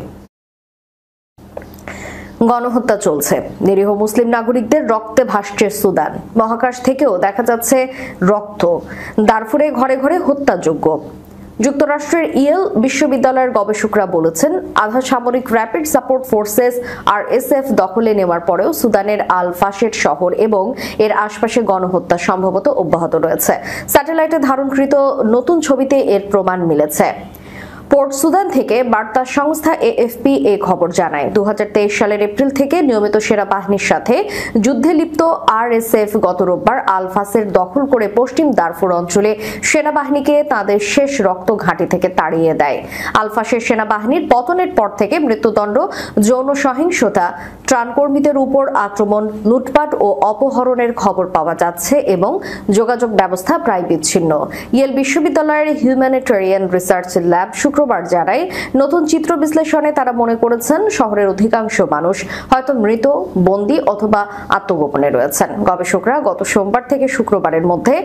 গণহত্যা চলছে, নিরীহ মুসলিম নাগরিকদের রক্তে ভাসছে সুদান। মহাকাশ থেকেও দেখা যাচ্ছে রক্ত, দারফুরে ঘরে ঘরে হত্যাযোগ্য। যুক্তরাষ্ট্রের ইয়েল বিশ্ববিদ্যালয়ের গবেষকরা বলেছেন আধা সামরিক র্যাপিড সাপোর্ট ফোর্সেস RSF দখলে নেওয়ার পরেও সুদানের আল ফাশের শহর এবং এর আশপাশে গণহত্যা সম্ভবত অব্যাহত রয়েছে। স্যাটেলাইটে ধারণকৃত নতুন ছবিতে এর প্রমাণ মিলেছে। পোর্ট সুদান থেকে বার্তা সংস্থা AFP এই খবর জানায়। 2023 সালের এপ্রিল থেকে নিয়মিত সেনাবাহিনীর সাথে যুদ্ধে লিপ্ত RSF গত রোববার আল-ফাসের দখল করে পশ্চিম দারফুর অঞ্চলে সেনাবাহিনীকে তাদের শেষ রক্ত ঘাঁটি থেকে তাড়িয়ে দেয়। আল-ফাসের সেনাবাহিনীর পতনের পর থেকে মৃত্যুদণ্ড, যৌন সহিংসতা, ত্রাণকর্মীদের উপর আক্রমণ, লুটপাট ও অপহরণের খবর পাওয়া যাচ্ছে এবং যোগাযোগ ব্যবস্থা প্রায় বিচ্ছিন্ন। ইয়েল বিশ্ববিদ্যালয়ের হিউম্যানিটেরিয়ান রিসার্চ ল্যাব শুক্রবার জানায় নতুন চিত্র বিশ্লেষণে তারা মনে করেছেন শহরের অধিকাংশ মানুষ হয়তো মৃত, বন্দী অথবা আত্মগোপনে রয়েছেন। গবেষকরা গত সোমবার থেকে শুক্রবারের মধ্যে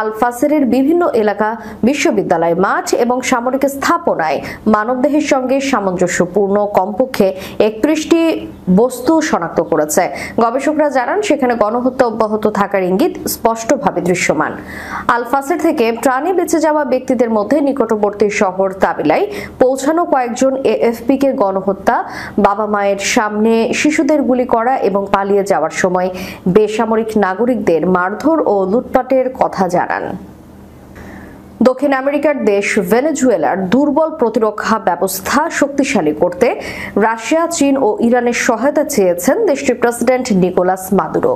আল-ফাসেরের বিভিন্ন এলাকা, বিশ্ববিদ্যালয় মাঠ এবং সামরিক স্থাপনায় মানবদেহের সঙ্গে সামঞ্জস্যপূর্ণ কমপক্ষে 31টি বস্তু শনাক্ত করেছে। গবেষকরা জানান সেখানে গণহত্যা অব্যাহত থাকার ইঙ্গিত স্পষ্টভাবে দৃশ্যমান। আল-ফাসের থেকে প্রাণে বেঁচে যাওয়া ব্যক্তিদের মধ্যে নিকটবর্তী শহর তাবিলায় পৌঁছানো কয়েকজন AFP-কে গণহত্যা, বাবা মায়ের সামনে শিশুদের গুলি করা এবং পালিয়ে যাওয়ার সময় বেসামরিক নাগরিকদের মারধর ও লুটপাটের কথা জানান। দক্ষিণ আমেরিকার দেশ ভেনেজুয়েলার দুর্বল প্রতিরক্ষা ব্যবস্থা শক্তিশালী করতে রাশিয়া, চীন ও ইরানের সহায়তা চেয়েছেন দেশটির প্রেসিডেন্ট নিকোলাস মাদুরো।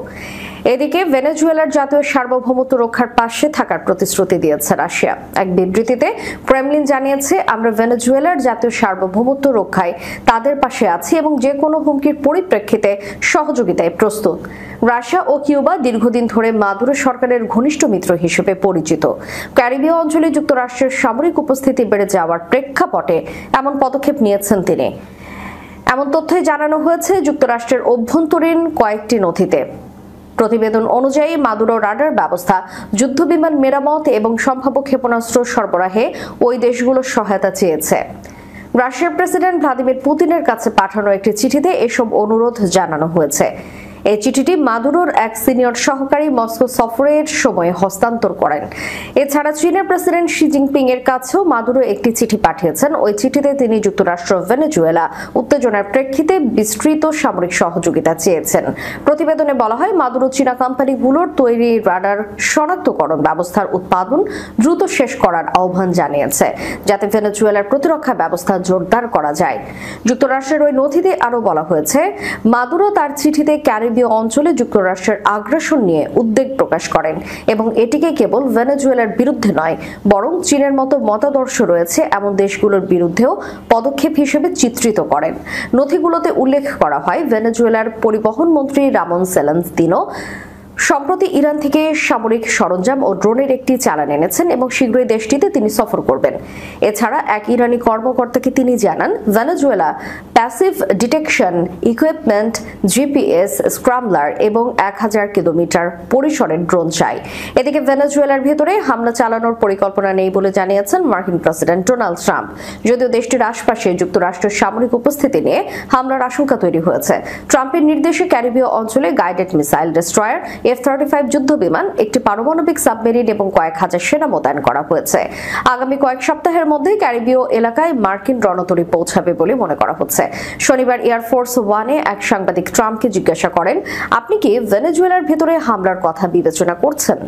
এদিকে ভেনেজুয়েলার জাতীয় সার্বভৌমত্ব রক্ষার পাশে থাকার প্রতিশ্রুতি দিয়েছে রাশিয়া। এক বিবৃতিতে ক্রেমলিন জানিয়েছে, আমরা ভেনেজুয়েলার জাতীয় সার্বভৌমত্ব রক্ষায় তাদের পাশে আছি এবং যে কোনো হুমকির পরিপ্রেক্ষিতে সহযোগিতায় প্রস্তুত। রাশিয়া ও কিউবা দীর্ঘদিন ধরে মাদুরো সরকারের ঘনিষ্ঠ মিত্র হিসেবে পরিচিত। ক্যারিবীয় অঞ্চলে যুক্তরাষ্ট্রের সামরিক উপস্থিতি বেড়ে যাওয়ার প্রেক্ষাপটে এমন পদক্ষেপ নিয়েছেন তিনি। এমন তথ্যই জানানো হয়েছে যুক্তরাষ্ট্রের অভ্যন্তরীণ কয়েকটি নথিতে। প্রতিবেদন অনুযায়ী মাদুরো রাডার ব্যবস্থা, যুদ্ধবিমান মেরামত এবং সম্ভাব্য ক্ষেপণাস্ত্র সরবরাহে ওই দেশগুলোর সহায়তা চেয়েছে। রাশিয়ার প্রেসিডেন্ট ভ্লাদিমির পুতিনের কাছে পাঠানো একটি চিঠিতে এসব অনুরোধ জানানো হয়েছে। এই চিঠিটি মাদুরোর এক সিনিয়র সহকারী মস্কো সফরের সময় হস্তান্তর করেন। এছাড়া চীনের প্রেসিডেন্ট শি জিনপিং এর কাছেও মাদুরো একটি চিঠি পাঠিয়েছেন। ওই চিঠিতে তিনি যুক্তরাষ্ট্র, ভেনেজুয়েলা উত্তেজনার প্রেক্ষিতে বিস্তৃত সামরিক সহযোগিতা চেয়েছেন। প্রতিবেদনে বলা হয়, মাদুরো চীনা কোম্পানিগুলোর তৈরি রাডার শনাক্তকরণ ব্যবস্থার উৎপাদন দ্রুত শেষ করার আহ্বান জানিয়েছে, যাতে ভেনেজুয়েলার প্রতিরক্ষা ব্যবস্থা জোরদার করা যায়। যুক্তরাষ্ট্রের ওই নথিতে আরও বলা হয়েছে, মাদুরো তার চিঠিতে ক্যারিবীয় অঞ্চলে যুক্তরাষ্ট্রের আগ্রাসন নিয়ে উদ্বেগ প্রকাশ করেন এবং এটিকে কেবল ভেনেজুয়েলার বিরুদ্ধে নয়, বরং চীনের মতো মতাদর্শ রয়েছে এমন দেশগুলোর বিরুদ্ধেও পদক্ষেপ হিসেবে চিত্রিত করেন। নথিগুলোতে উল্লেখ করা হয়, ভেনেজুয়েলার পরিবহন মন্ত্রী রামন সেলেন্সদিনো সম্প্রতি ইরান থেকে সামরিক সরঞ্জাম ও ড্রোনের একটি চালান এনেছেন এবং শীঘ্রই দেশটিতে তিনি সফর করবেন। এছাড়া এক ইরানি কর্মকর্তাকে তিনি জানান, Venezuela passive detection equipment, GPS scrambler এবং 1000 কিলোমিটার পরিসরের ড্রোন চাই। এদিকে ভেনেজুয়েলার ভেতরে হামলা চালানোর পরিকল্পনা নেই বলে জানিয়েছেন মার্কিন প্রেসিডেন্ট ডোনাল্ড ট্রাম্প। যদিও দেশটির আশপাশে যুক্তরাষ্ট্রের সামরিক উপস্থিতি নিয়ে হামলার আশঙ্কা তৈরি হয়েছে। ট্রাম্পের নির্দেশে ক্যারিবীয় অঞ্চলে গাইডেড মিসাইল ডেস্ট্রয়ার, F-35 যুদ্ধ বিমান, একটি পারমাণবিক সাবমেরিন এবং কয়েক হাজার সেনা মোতায়েন করা হয়েছে। আগামী কয়েক সপ্তাহের মধ্যে ক্যারিবীয় এলাকায় মার্কিন রণতরী পৌঁছাবে বলে মনে করা হচ্ছে। শনিবার এয়ারফোর্স ওয়ানে এক সাংবাদিক ট্রাম্পকে জিজ্ঞাসা করেন, আপনি কি ভেনেজুয়েলার ভেতরে হামলার কথা বিবেচনা করছেন?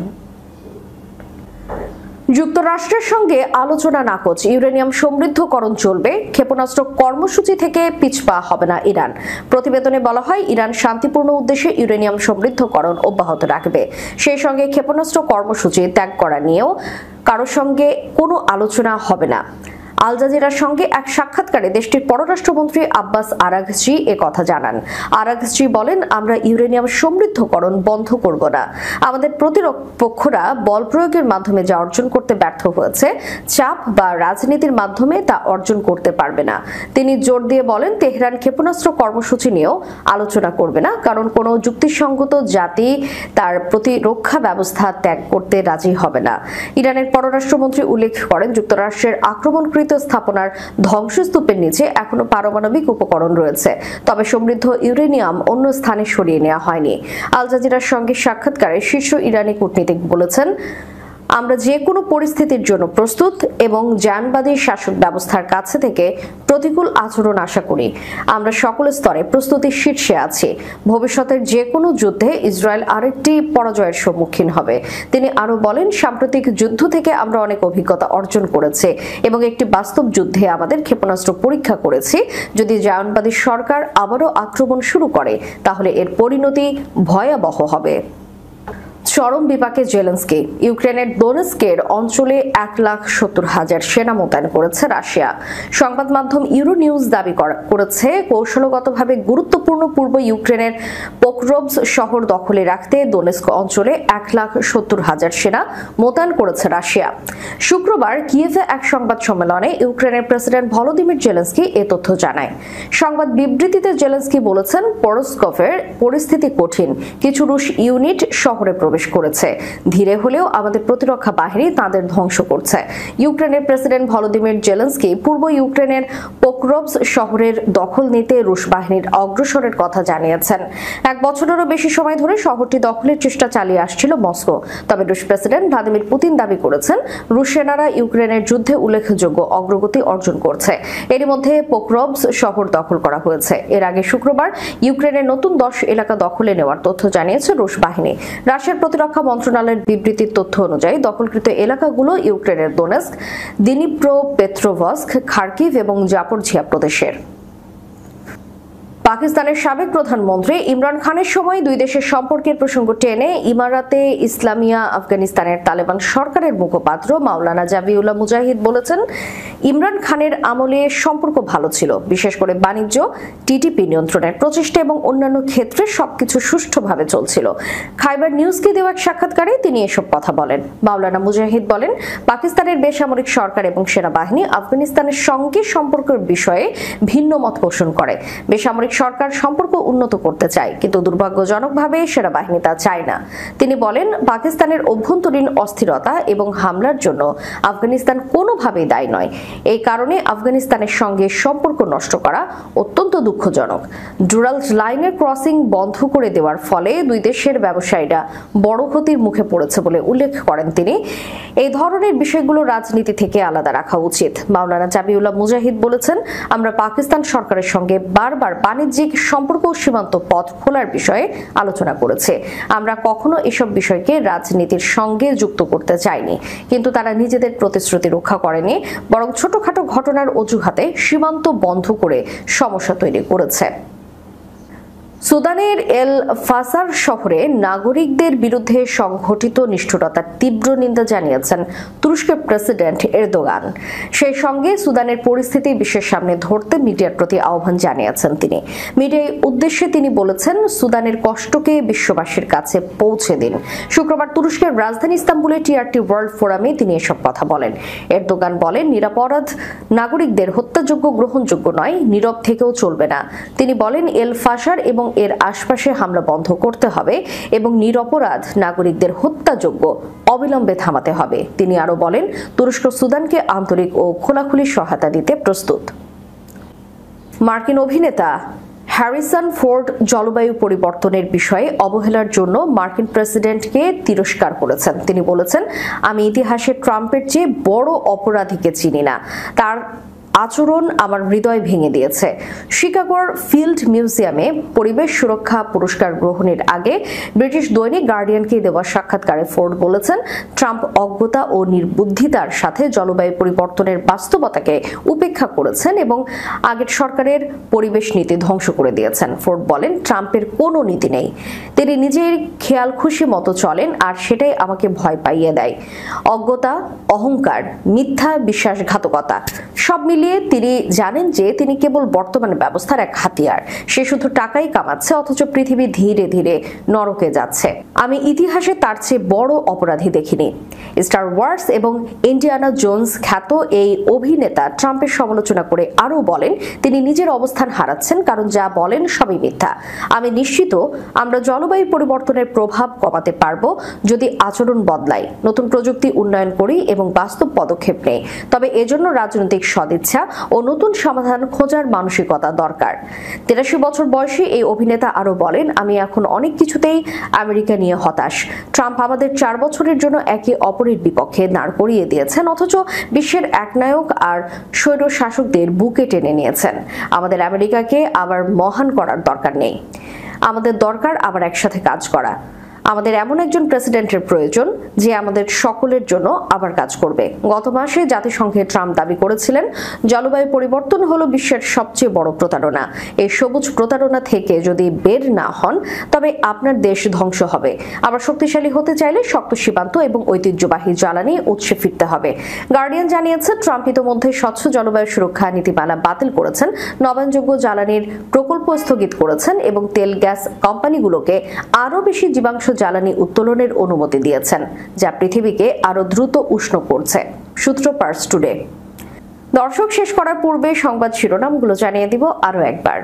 যুক্তরাষ্ট্রের সঙ্গে আলোচনা নাকচ, ইউরেনিয়াম সমৃদ্ধকরণ চলবে, ক্ষেপণাস্ত্র কর্মসূচি থেকে পিছপা হবে না ইরান। প্রতিবেদনে বলা হয়, ইরান শান্তিপূর্ণ উদ্দেশ্যে ইউরেনিয়াম সমৃদ্ধকরণ অব্যাহত রাখবে। সেই সঙ্গে ক্ষেপণাস্ত্র কর্মসূচি ত্যাগ করা নিয়েও কারোর সঙ্গে কোনো আলোচনা হবে না। আল জাজিরার সঙ্গে এক সাক্ষাৎকারে দেশটির পররাষ্ট্রমন্ত্রী আব্বাস আরাঘচি কথা জানান। আরাঘচি বলেন, আমরা ইউরেনিয়াম সমৃদ্ধকরণ বন্ধ করব না। আমাদের প্রতিপক্ষরা বল প্রয়োগের মাধ্যমে যা অর্জন করতে ব্যর্থ হয়েছে, চাপ বা রাজনীতির মাধ্যমে তা অর্জন করতে পারবে না। তিনি জোর দিয়ে বলেন, তেহরান ক্ষেপণাস্ত্র কর্মসূচি নিয়েও আলোচনা করবে না, কারণ কোনো যুক্তিসঙ্গত জাতি তার প্রতিরক্ষা ব্যবস্থা ত্যাগ করতে রাজি হবে না। ইরানের পররাষ্ট্রমন্ত্রী উল্লেখ করেন, যুক্তরাষ্ট্রের আক্রমণকৃত স্থাপনার ধ্বংসস্তূপের নিচে এখনো পারমাণবিক উপকরণ রয়েছে, তবে সমৃদ্ধ ইউরেনিয়াম অন্য স্থানে সরিয়ে নেওয়া হয়নি। আল জাজিরার সঙ্গে সাক্ষাৎকারে শীর্ষ ইরানি কূটনীতিক বলেছেন, আমরা যে কোনো পরিস্থিতির জন্য প্রস্তুত এবং জানবাদী শাসক ব্যবস্থার কাছে থেকে প্রতিকূল আচরণ আশা করি। আমরা সকল স্তরে প্রস্তুতির শীর্ষে আছি। ভবিষ্যতের যে কোনো যুদ্ধে ইসরায়েল আরেকটি পরাজয়ের সম্মুখীন হবে। তিনি আরো বলেন, সাম্প্রতিক যুদ্ধ থেকে আমরা অনেক অভিজ্ঞতা অর্জন করেছি এবং একটি বাস্তব যুদ্ধে আমাদের ক্ষেপণাস্ত্র পরীক্ষা করেছি। যদি জায়নবাদী সরকার আবারও আক্রমণ শুরু করে, তাহলে এর পরিণতি ভয়াবহ হবে। চরম বিপাকে জেলেনস্কি, ইউক্রেনের দোনেস্কের অঞ্চলে 1,70,000 সেনা মোতায়েন করেছে রাশিয়া। সংবাদ মাধ্যম ইউরোনিউজ দাবি করেছে, কৌশলগতভাবে গুরুত্বপূর্ণ পূর্ব ইউক্রেনের পোকরোভস শহর দখলে রাখতে দোনেস্ক অঞ্চলে 1,70,000 সেনা মোতায়েন করেছে রাশিয়া। শুক্রবার কিয়েভে এক সংবাদ সম্মেলনে ইউক্রেনের প্রেসিডেন্ট ভলোদিমির জেলেনস্কি এ তথ্য জানায়। সংবাদ বিবৃতিতে জেলেনস্কি বলেছেন, পরস্কভের পরিস্থিতি কঠিন, কিছু রুশ ইউনিট শহরে প্রবেশ করেছে। ধীরে হলেও আমাদের প্রতিরক্ষা বাহিনী তাদের ধ্বংস করছে। ইউক্রেনের প্রেসিডেন্ট ভলোদিমির জেলেনস্কি পূর্ব ইউক্রেনের পোকরোভস শহরের দখল নিতে রুশ বাহিনীর অগ্রসরের কথা জানিয়েছেন। 1 বছরেরও বেশি সময় ধরে শহরটি দখলের চেষ্টা চালিয়ে আসছিল মস্কো। তবে রুশ প্রেসিডেন্ট ভ্লাদিমির পুতিন দাবি করেছেন, রুশ সেনারা ইউক্রেনের যুদ্ধে উল্লেখযোগ্য অগ্রগতি অর্জন করছে। এর মধ্যে পোকরোভস শহর দখল করা হয়েছে। এর আগে শুক্রবার ইউক্রেনের নতুন 10 এলাকা দখলে নেওয়ার তথ্য জানিয়েছে রুশ বাহিনী। রাশিয়ার প্রতিরক্ষা মন্ত্রণালয়ের বিবৃতির তথ্য অনুযায়ী দখলকৃত এলাকাগুলো ইউক্রেনের দোনেস্ক, দিনিপ্রো পেত্রোভস্ক, খার্কিভ এবং জাপোরঝিয়া প্রদেশের। পাকিস্তানের সাবেক প্রধানমন্ত্রী ইমরান খানের সময় দুই দেশের সম্পর্কের প্রসঙ্গ টেনে ইমারাতে ইসলামিয়া আফগানিস্তানের তালেবান সরকারের মুখপাত্র মাওলানা জাবিউল্লাহ মুজাহিদ বলেছেন, ইমরান খানের আমলে সম্পর্ক ভালো ছিল, বিশেষ করে বাণিজ্য, টিটিপি নিয়ন্ত্রণের প্রচেষ্টা এবং অন্যান্য ক্ষেত্রে সবকিছু সুষ্ঠুভাবে চলছিল। খাইবার নিউজকে দেওয়া এক সাক্ষাৎকারে তিনি এসব কথা বলেন। মাওলানা মুজাহিদ বলেন, পাকিস্তানের বেসামরিক সরকার এবং সেনাবাহিনী আফগানিস্তানের সঙ্গে সম্পর্কের বিষয়ে ভিন্ন মত পোষণ করে। বেসামরিক সরকার সম্পর্ক উন্নত করতে চায়, কিন্তু দুর্ভাগ্যজনকভাবে সেনাবাহিনী তা চায় না। তিনি বলেন, পাকিস্তানের অভ্যন্তরীণ অস্থিরতা এবং হামলার জন্য আফগানিস্তান কোনোভাবেই দায়ী নয়। এই কারণে আফগানিস্তানের সঙ্গে সম্পর্ক নষ্ট করা অত্যন্ত দুঃখজনক। ডুরাল্ড লাইনের ক্রসিং বন্ধ করে দেওয়ার ফলে দুই দেশের ব্যবসায়ীরা বড় ক্ষতির মুখে পড়েছে বলে উল্লেখ করেন তিনি। এই ধরনের বিষয়গুলো রাজনীতি থেকে আলাদা রাখা উচিত। মাওলানা জাবিউল্লাহ মুজাহিদ বলেছেন, আমরা পাকিস্তান সরকারের সঙ্গে বারবার বাণিজ্যিক সম্পর্ক ও সীমান্ত পথ খোলার বিষয়ে আলোচনা করেছে। আমরা কখনো এসব বিষয়কে রাজনীতির সঙ্গে যুক্ত করতে চাইনি, কিন্তু তারা নিজেদের প্রতিশ্রুতি রক্ষা করেনি, বরং ছোটখাটো ঘটনার অজুহাতে সীমান্ত বন্ধ করে সমস্যা তৈরি করেছে। সুদানের এল ফাসার শহরে নাগরিকদের বিরুদ্ধে সংঘটিত নিষ্ঠুরতার তীব্র নিন্দা জানিয়েছেন তুরস্কের প্রেসিডেন্ট এরদোগান। সেই সঙ্গে সুদানের পরিস্থিতি বিশ্বের সামনে ধরতে মিডিয়ার প্রতি আহ্বান জানিয়েছেন তিনি। মিডিয়ার উদ্দেশ্যে তিনি বলেছেন, সুদানের কষ্টকে বিশ্ববাসীর কাছে পৌঁছে দিন। শুক্রবার তুরস্কের রাজধানী ইস্তাম্বুলে টিআরটি ওয়ার্ল্ড ফোরামে তিনি এসব কথা বলেন। এরদোগান বলেন, নিরপরাধ নাগরিকদের হত্যাযোগ্য গ্রহণযোগ্য নয়, নীরব থেকেও চলবে না। তিনি বলেন, এল ফাসার এবং এর আশপাশে হামলা বন্ধ করতে হবে এবং নিরপরাধ নাগরিকদের হত্যাযোগ্য অবিলম্বে থামাতে হবে। তিনি আরো বলেন, তুরস্ক সুদানকে আন্তরিক ও খোলাখুলি সহায়তা দিতে প্রস্তুত। মার্কিন অভিনেতা হ্যারিসন ফোর্ড জলবায়ু পরিবর্তনের বিষয়ে অবহেলার জন্য মার্কিন প্রেসিডেন্টকে তিরস্কার করেছেন। তিনি বলেছেন, আমি ইতিহাসে ট্রাম্পের চেয়ে বড় অপরাধীকে চিনি না। তার আচরণ আমার হৃদয় ভেঙে দিয়েছে। শিকাগোর ফিল্ড মিউজিয়ামে পরিবেশ সুরক্ষা পুরস্কার গ্রহণের আগে ব্রিটিশ দৈনিক গার্ডিয়ানকে দেওয়া সাক্ষাৎকারে ফোর্ড বলেছেন, ট্রাম্প অজ্ঞতা ও নির্বুদ্ধিতার সাথে জলবায়ু পরিবর্তনের বাস্তবতাকে উপেক্ষা করেছেন এবং আগের সরকারের পরিবেশ নীতি ধ্বংস করে দিয়েছেন। ফোর্ড বলেন, ট্রাম্পের কোনো নীতি নেই, তিনি নিজের খেয়াল খুশি মতো চলেন আর সেটাই আমাকে ভয় পাইয়ে দেয়। অজ্ঞতা, অহংকার, মিথ্যা বিশ্বাসঘাতকতা সব মিলিয়ে তিনি জানেন যে তিনি কেবল বর্তমান ব্যবস্থার এক হাতিয়ার। সে শুধু টাকাই কামাচ্ছে, অথচ পৃথিবী ধীরে ধীরে নরকে যাচ্ছে। আমি ইতিহাসে তার চেয়ে বড় অপরাধী দেখিনি। স্টার ওয়ার্স এবং ইন্ডিয়ানা জোন্স খ্যাত এই অভিনেতা ট্রাম্পের সমালোচনা করে আরও বলেন, তিনি নিজের অবস্থান হারাচ্ছেন, কারণ যা বলেন সবই মিথ্যা। আমি নিশ্চিত আমরা জলবায়ু পরিবর্তনের প্রভাব কমাতে পারব যদি আচরণ বদলাই, নতুন প্রযুক্তি উন্নয়ন করি এবং বাস্তব পদক্ষেপ নেই। তবে এজন্য রাজনৈতিক সদিচ্ছা ও নতুন সমাধান খোঁজার মানসিকতা দরকার। 83 বছর বয়সী এই অভিনেতা আরো বলেন, আমি এখন অনেক কিছুতেই আমেরিকা নিয়ে হতাশ। ট্রাম্প আমাদের 4 বছরের জন্য একে অপরের বিপক্ষে দাঁড় করিয়ে দিয়েছেন, অথচ বিশ্বের একনায়ক আর স্বৈর শাসকদের বুকে টেনে নিয়েছেন। আমাদের আমেরিকাকে আবার মহান করার দরকার নেই, আমাদের দরকার আবার একসাথে কাজ করা। আমাদের এমন একজন প্রেসিডেন্টের প্রয়োজন যে আমাদের সকলের জন্য আবার কাজ করবে। গত মাসে জাতিসংঘে ট্রাম্প দাবি করেছিলেন, জলবায়ু পরিবর্তন হলো বিশ্বের সবচেয়ে বড় প্রতারণা। এই সবুজ প্রতারণা থেকে যদি বের না হন, তবে আপনার দেশ ধ্বংস হবে। আবার শক্তিশালী হতে চাইলে শক্ত সীমান্ত এবং ঐতিহ্যবাহী জ্বালানি উৎসে ফিরতে হবে। গার্ডিয়ান জানিয়েছে, ট্রাম্প ইতোমধ্যে স্বচ্ছ জলবায়ু সুরক্ষা নীতিমালা বাতিল করেছেন, নবায়নযোগ্য জ্বালানির প্রকল্প স্থগিত করেছেন এবং তেল গ্যাস কোম্পানিগুলোকে আরও বেশি জীবাশ্ম জ্বালানি উত্তোলনের অনুমতি দিয়েছেন, যা পৃথিবীকে আরো দ্রুত উষ্ণ করছে। সূত্র পার্স টুডে। দর্শক, শেষ করার পূর্বে সংবাদ শিরোনামগুলো জানিয়ে দিব আরো একবার।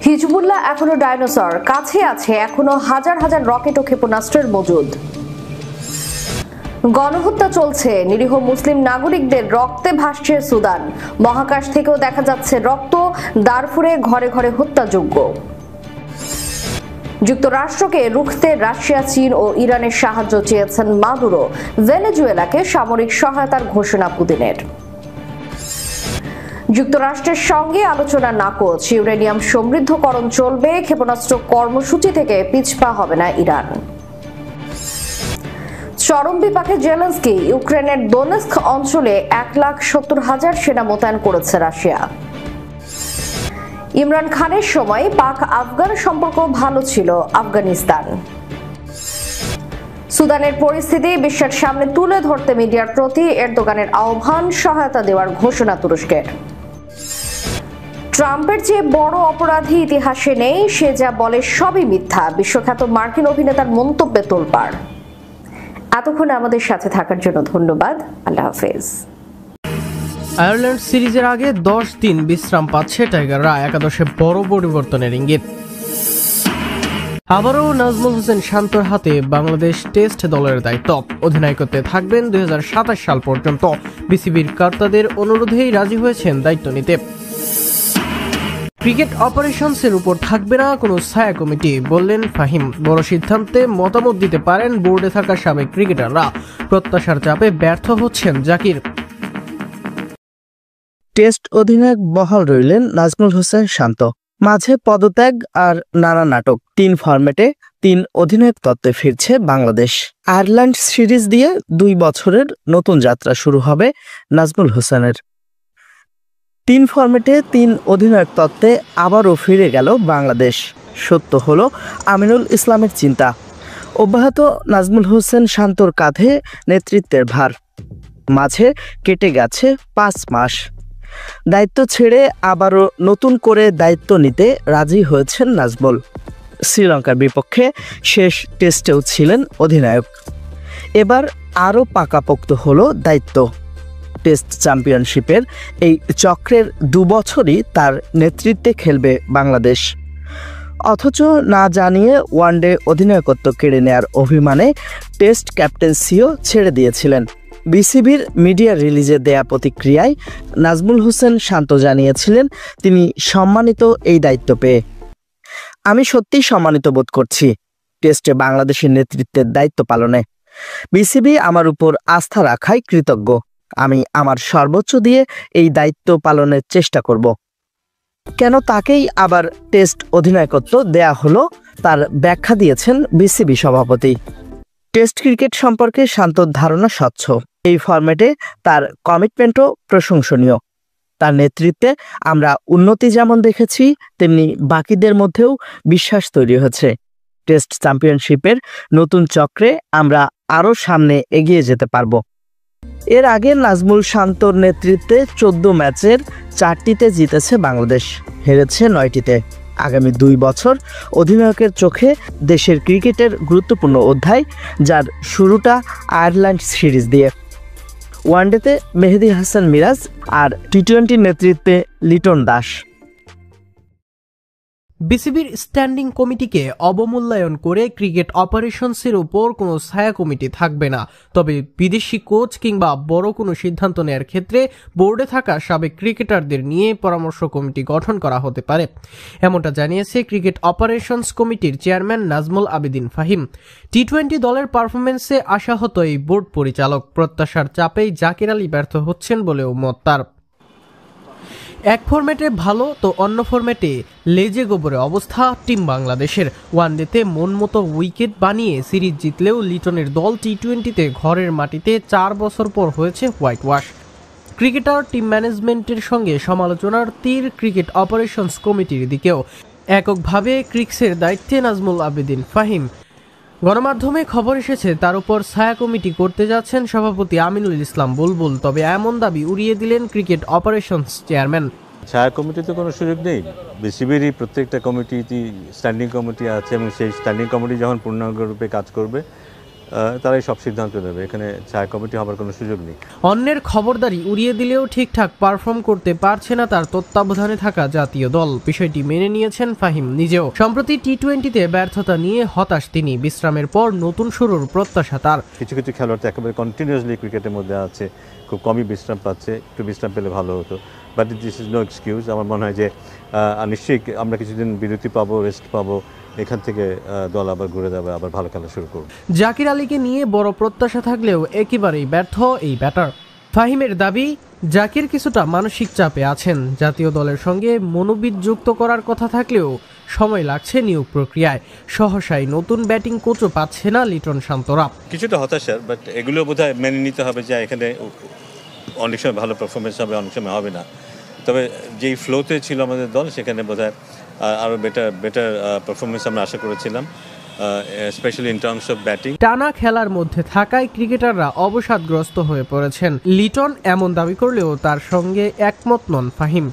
হিজবুল্লাহ এখনো ডাইনোসর, কাছে আছে এখনো হাজার হাজার রকেট ও ক্ষেপণাস্ত্রের মজুদ। গণহত্যা চলছে, নিরীহ মুসলিম নাগরিকদের রক্তে ভাসছে সুদান। মহাকাশ থেকেও দেখা যাচ্ছে রক্ত, দারফুরে ঘরে ঘরে হত্যাযোগ্য। যুক্তরাষ্ট্রকে রুখতে রাশিয়া, চীন ও ইরানের সাহায্য চেয়েছেন মাদুরো। ভেনেজুয়েলাকে সামরিক সহায়তার ঘোষণা পুতিনের। যুক্তরাষ্ট্রের সঙ্গে আলোচনা নাকচ, ইউরেনিয়াম সমৃদ্ধকরণ চলবে, ক্ষেপণাস্ত্র কর্মসূচি থেকে পিছপা হবে না ইরান। চরম বিপাকে জেলেনস্কি, ইউক্রেনের দোনেস্ক অঞ্চলে 1,70,000 সেনা মোতায়েন করেছে রাশিয়া। ইমরান খানের সময় পাক আফগান সম্পর্ক ভালো ছিল আফগানিস্তান। সুদানের পরিস্থিতি বিশ্বের সামনে তুলে ধরতে মিডিয়ার প্রতি এরদোগানের আহ্বান, সহায়তা দেওয়ার ঘোষণা তুরস্কের। ট্রাম্পের চেয়ে বড় অপরাধী ইতিহাসে নেই, সে যা বলে সবই মিথ্যা, বিশ্বখ্যাত মার্কিন অভিনেতার মন্তব্যে তোলপাড়। এতক্ষণ আমাদের সাথে থাকার জন্য ধন্যবাদ। আল্লাহ হাফেজ। আয়ারল্যান্ড সিরিজের আগে 10 দিন বিশ্রাম পাচ্ছে টাইগাররা, একাদশে বড় পরিবর্তনের ইঙ্গিত। আবারও নাজমুল হোসেন শান্তর হাতে বাংলাদেশ টেস্ট দলের দায়িত্ব। অধিনায়কত্বে থাকবেন 2027 সাল পর্যন্ত। বিসিবির কর্তাদের অনুরোধেই রাজি হয়েছেন দায়িত্ব নিতে। ক্রিকেট অপারেশনসের উপর থাকবে না কোনো ছায়া কমিটি, বললেন ফাহিম। বড় সিদ্ধান্তে মতামত দিতে পারেন বোর্ডে থাকা সাবেক ক্রিকেটাররা। প্রত্যাশার চাপে ব্যর্থ হচ্ছেন জাকির। টেস্ট অধিনায়ক বহাল রইলেন নাজমুল হোসেন শান্ত। মাঝে পদত্যাগ আর নানা নাটক। 3 ফরম্যাটে 3 অধিনায়ক তত্ত্বে ফিরছে বাংলাদেশ। আয়ারল্যান্ড সিরিজ দিয়ে 2 বছরের নতুন যাত্রা শুরু হবে নাজমুল হোসেনের। 3 ফরম্যাটে 3 অধিনায়ক তত্ত্বে আবারও ফিরে গেল বাংলাদেশ। সত্য হলো আমিনুল ইসলামের চিন্তা। অব্যাহত নাজমুল হোসেন শান্তর কাঁধে নেতৃত্বের ভার। মাঝে কেটে গেছে 5 মাস। দায়িত্ব ছেড়ে আবারও নতুন করে দায়িত্ব নিতে রাজি হয়েছেন নাজমুল। শ্রীলঙ্কার বিপক্ষে শেষ টেস্টেও ছিলেন অধিনায়ক। এবার আরও পাকাপোক্ত হলো দায়িত্ব। টেস্ট চ্যাম্পিয়নশিপের এই চক্রের 2 বছরই তার নেতৃত্বে খেলবে বাংলাদেশ। অথচ না জানিয়ে ওয়ানডে অধিনায়কত্ব কেড়ে নেয়ার অভিমানে টেস্ট ক্যাপ্টেন্সিও ছেড়ে দিয়েছিলেন। বিসিবির মিডিয়া রিলিজে দেয়া প্রতিক্রিয়ায় নাজমুল হোসেন শান্ত জানিয়েছিলেন তিনি সম্মানিত এই দায়িত্ব পেয়ে। আমি সত্যিই সম্মানিত বোধ করছি টেস্টে বাংলাদেশের নেতৃত্বের দায়িত্ব পালনে। বিসিবি আমার উপর আস্থা রাখায় কৃতজ্ঞ। আমি আমার সর্বোচ্চ দিয়ে এই দায়িত্ব পালনের চেষ্টা করব। কেন তাকেই আবার টেস্ট অধিনায়কত্ব দেয়া হলো তার ব্যাখ্যা দিয়েছেন বিসিবি সভাপতি। টেস্ট ক্রিকেট সম্পর্কে শান্তর ধারণা স্বচ্ছ। এই ফরম্যাটে তার কমিটমেন্টও প্রশংসনীয়। তার নেতৃত্বে আমরা উন্নতি যেমন দেখেছি, তেমনি বাকিদের মধ্যেও বিশ্বাস তৈরি হয়েছে। টেস্ট চ্যাম্পিয়নশিপের নতুন চক্রে আমরা আরও সামনে এগিয়ে যেতে পারব। এর আগে নাজমুল শান্তর নেতৃত্বে 14 ম্যাচের 4টিতে জিতেছে বাংলাদেশ, হেরেছে 9টিতে। আগামী 2 বছর অধিনায়কের চোখে দেশের ক্রিকেটের গুরুত্বপূর্ণ অধ্যায়, যার শুরুটা আয়ারল্যান্ড সিরিজ দিয়ে। ওয়ানডেতে মেহেদী হাসান মিরাজ আর টি-20 নেতৃত্বে লিটন দাস। বিসিবির স্ট্যান্ডিং কমিটিকে অবমূল্যায়ন করে ক্রিকেট অপারেশনসের উপর কোনো ছায়া কমিটি থাকবে না। তবে বিদেশি কোচ কিংবা বড় কোনো সিদ্ধান্ত নেয়ার ক্ষেত্রে বোর্ডে থাকা সাবেক ক্রিকেটারদের নিয়ে পরামর্শ কমিটি গঠন করা হতে পারে, এমনটা জানিয়েছে ক্রিকেট অপারেশনস কমিটির চেয়ারম্যান নাজমুল আবেদিন ফাহিম। টি-20 দলের পারফরমেন্সে আশাহত এই বোর্ড পরিচালক। প্রত্যাশার চাপেই জাকির আলী ব্যর্থ হচ্ছেন বলেও মত তার। এক ফরম্যাটে ভালো তো অন্য ফরম্যাটে লেজে গোবরে অবস্থা টিম বাংলাদেশের। ওয়ানডেতে মন মতো উইকেট বানিয়ে সিরিজ জিতলেও লিটনের দল টি-20তে ঘরের মাটিতে 4 বছর পর হয়েছে হোয়াইট ওয়াশ। ক্রিকেটার টিম ম্যানেজমেন্টের সঙ্গে সমালোচনার তীর ক্রিকেট অপারেশনস কমিটির দিকেও। এককভাবে ক্রিকসের দায়িত্বে নাজমুল আবেদিন ফাহিম। গণমাধ্যমে খবর এসেছে তার উপর ছায়া কমিটি করতে যাচ্ছেন সভাপতি আমিনুল ইসলাম বুলবুল। তবে এমন দাবি উড়িয়ে দিলেন ক্রিকেট অপারেশনস চেয়ারম্যান। ছায়া কমিটিতে কোনো সুযোগ নেই। বিসিবিরই প্রত্যেকটা কমিটি স্ট্যান্ডিং কমিটি আছে এবং সেই স্ট্যান্ডিং কমিটি যখন পূর্ণাঙ্গরূপে কাজ করবে তারাই সব সিদ্ধান্ত নেবে। এখানে ছায়া কমিটি হবার কোনো সুযোগ নেই। অন্যের খবরদারি উড়িয়ে দিলেও ঠিকঠাক পারফর্ম করতে পারছে না তার তত্ত্বাবধানে থাকা জাতীয় দল। বিষয়টি মেনে নিয়েছেন ফাহিম নিজেও। সম্প্রতি টি-20তে ব্যর্থতা নিয়ে হতাশ তিনি। বিশ্রামের পর নতুন শুরুর প্রত্যাশা তার। কিছু কিছু খেলোয়াড় তো একেবারে কন্টিনিউয়াসলি ক্রিকেটের মধ্যে আছে, খুব কমই বিশ্রাম পাচ্ছে। একটু বিশ্রাম পেলে ভালো হতো, but this is no excuse. আমার মনে হয় যে নিশ্চয়ই আমরা কিছুদিন বিরতি পাবো, রেস্ট পাবো, এখান থেকে দল আবার ঘুরে যাবে, আবার ভালো খেলা শুরু করবে। জাকির আলীকে নিয়ে বড় প্রত্যাশা থাকলেও একেবারেই ব্যর্থ এই ব্যাটার। ফাহিমের দাবি, জাকির কিছুটা মানসিক চাপে আছেন। জাতীয় দলের সঙ্গে মনোবিদ যুক্ত করার কথা থাকলেও সময় লাগছে নিয়োগ প্রক্রিয়ায়। সহসাই নতুন ব্যাটিং কোচও পাচ্ছে না লিটন শান্তরা। কিছুটা হতাশার, বাট এগুলো বোধহয় মেনে নিতে হবে যে এখানে অনেক সময় ভালো পারফরমেন্স হবে, অনেক সময় হবে না। তবে যেই ফ্লোতে ছিল আমাদের দল, সেখানে বোধহয় আরও বেটার পারফরমেন্স আমরা আশা করেছিলাম, specially in terms of batting. টানা খেলার মধ্যে থাকায় ক্রিকেটাররা অবসাদগ্রস্ত হয়ে পড়েছেন। লিটন এমন দাবি করলেও তার সঙ্গে একমত নন ফাহিম।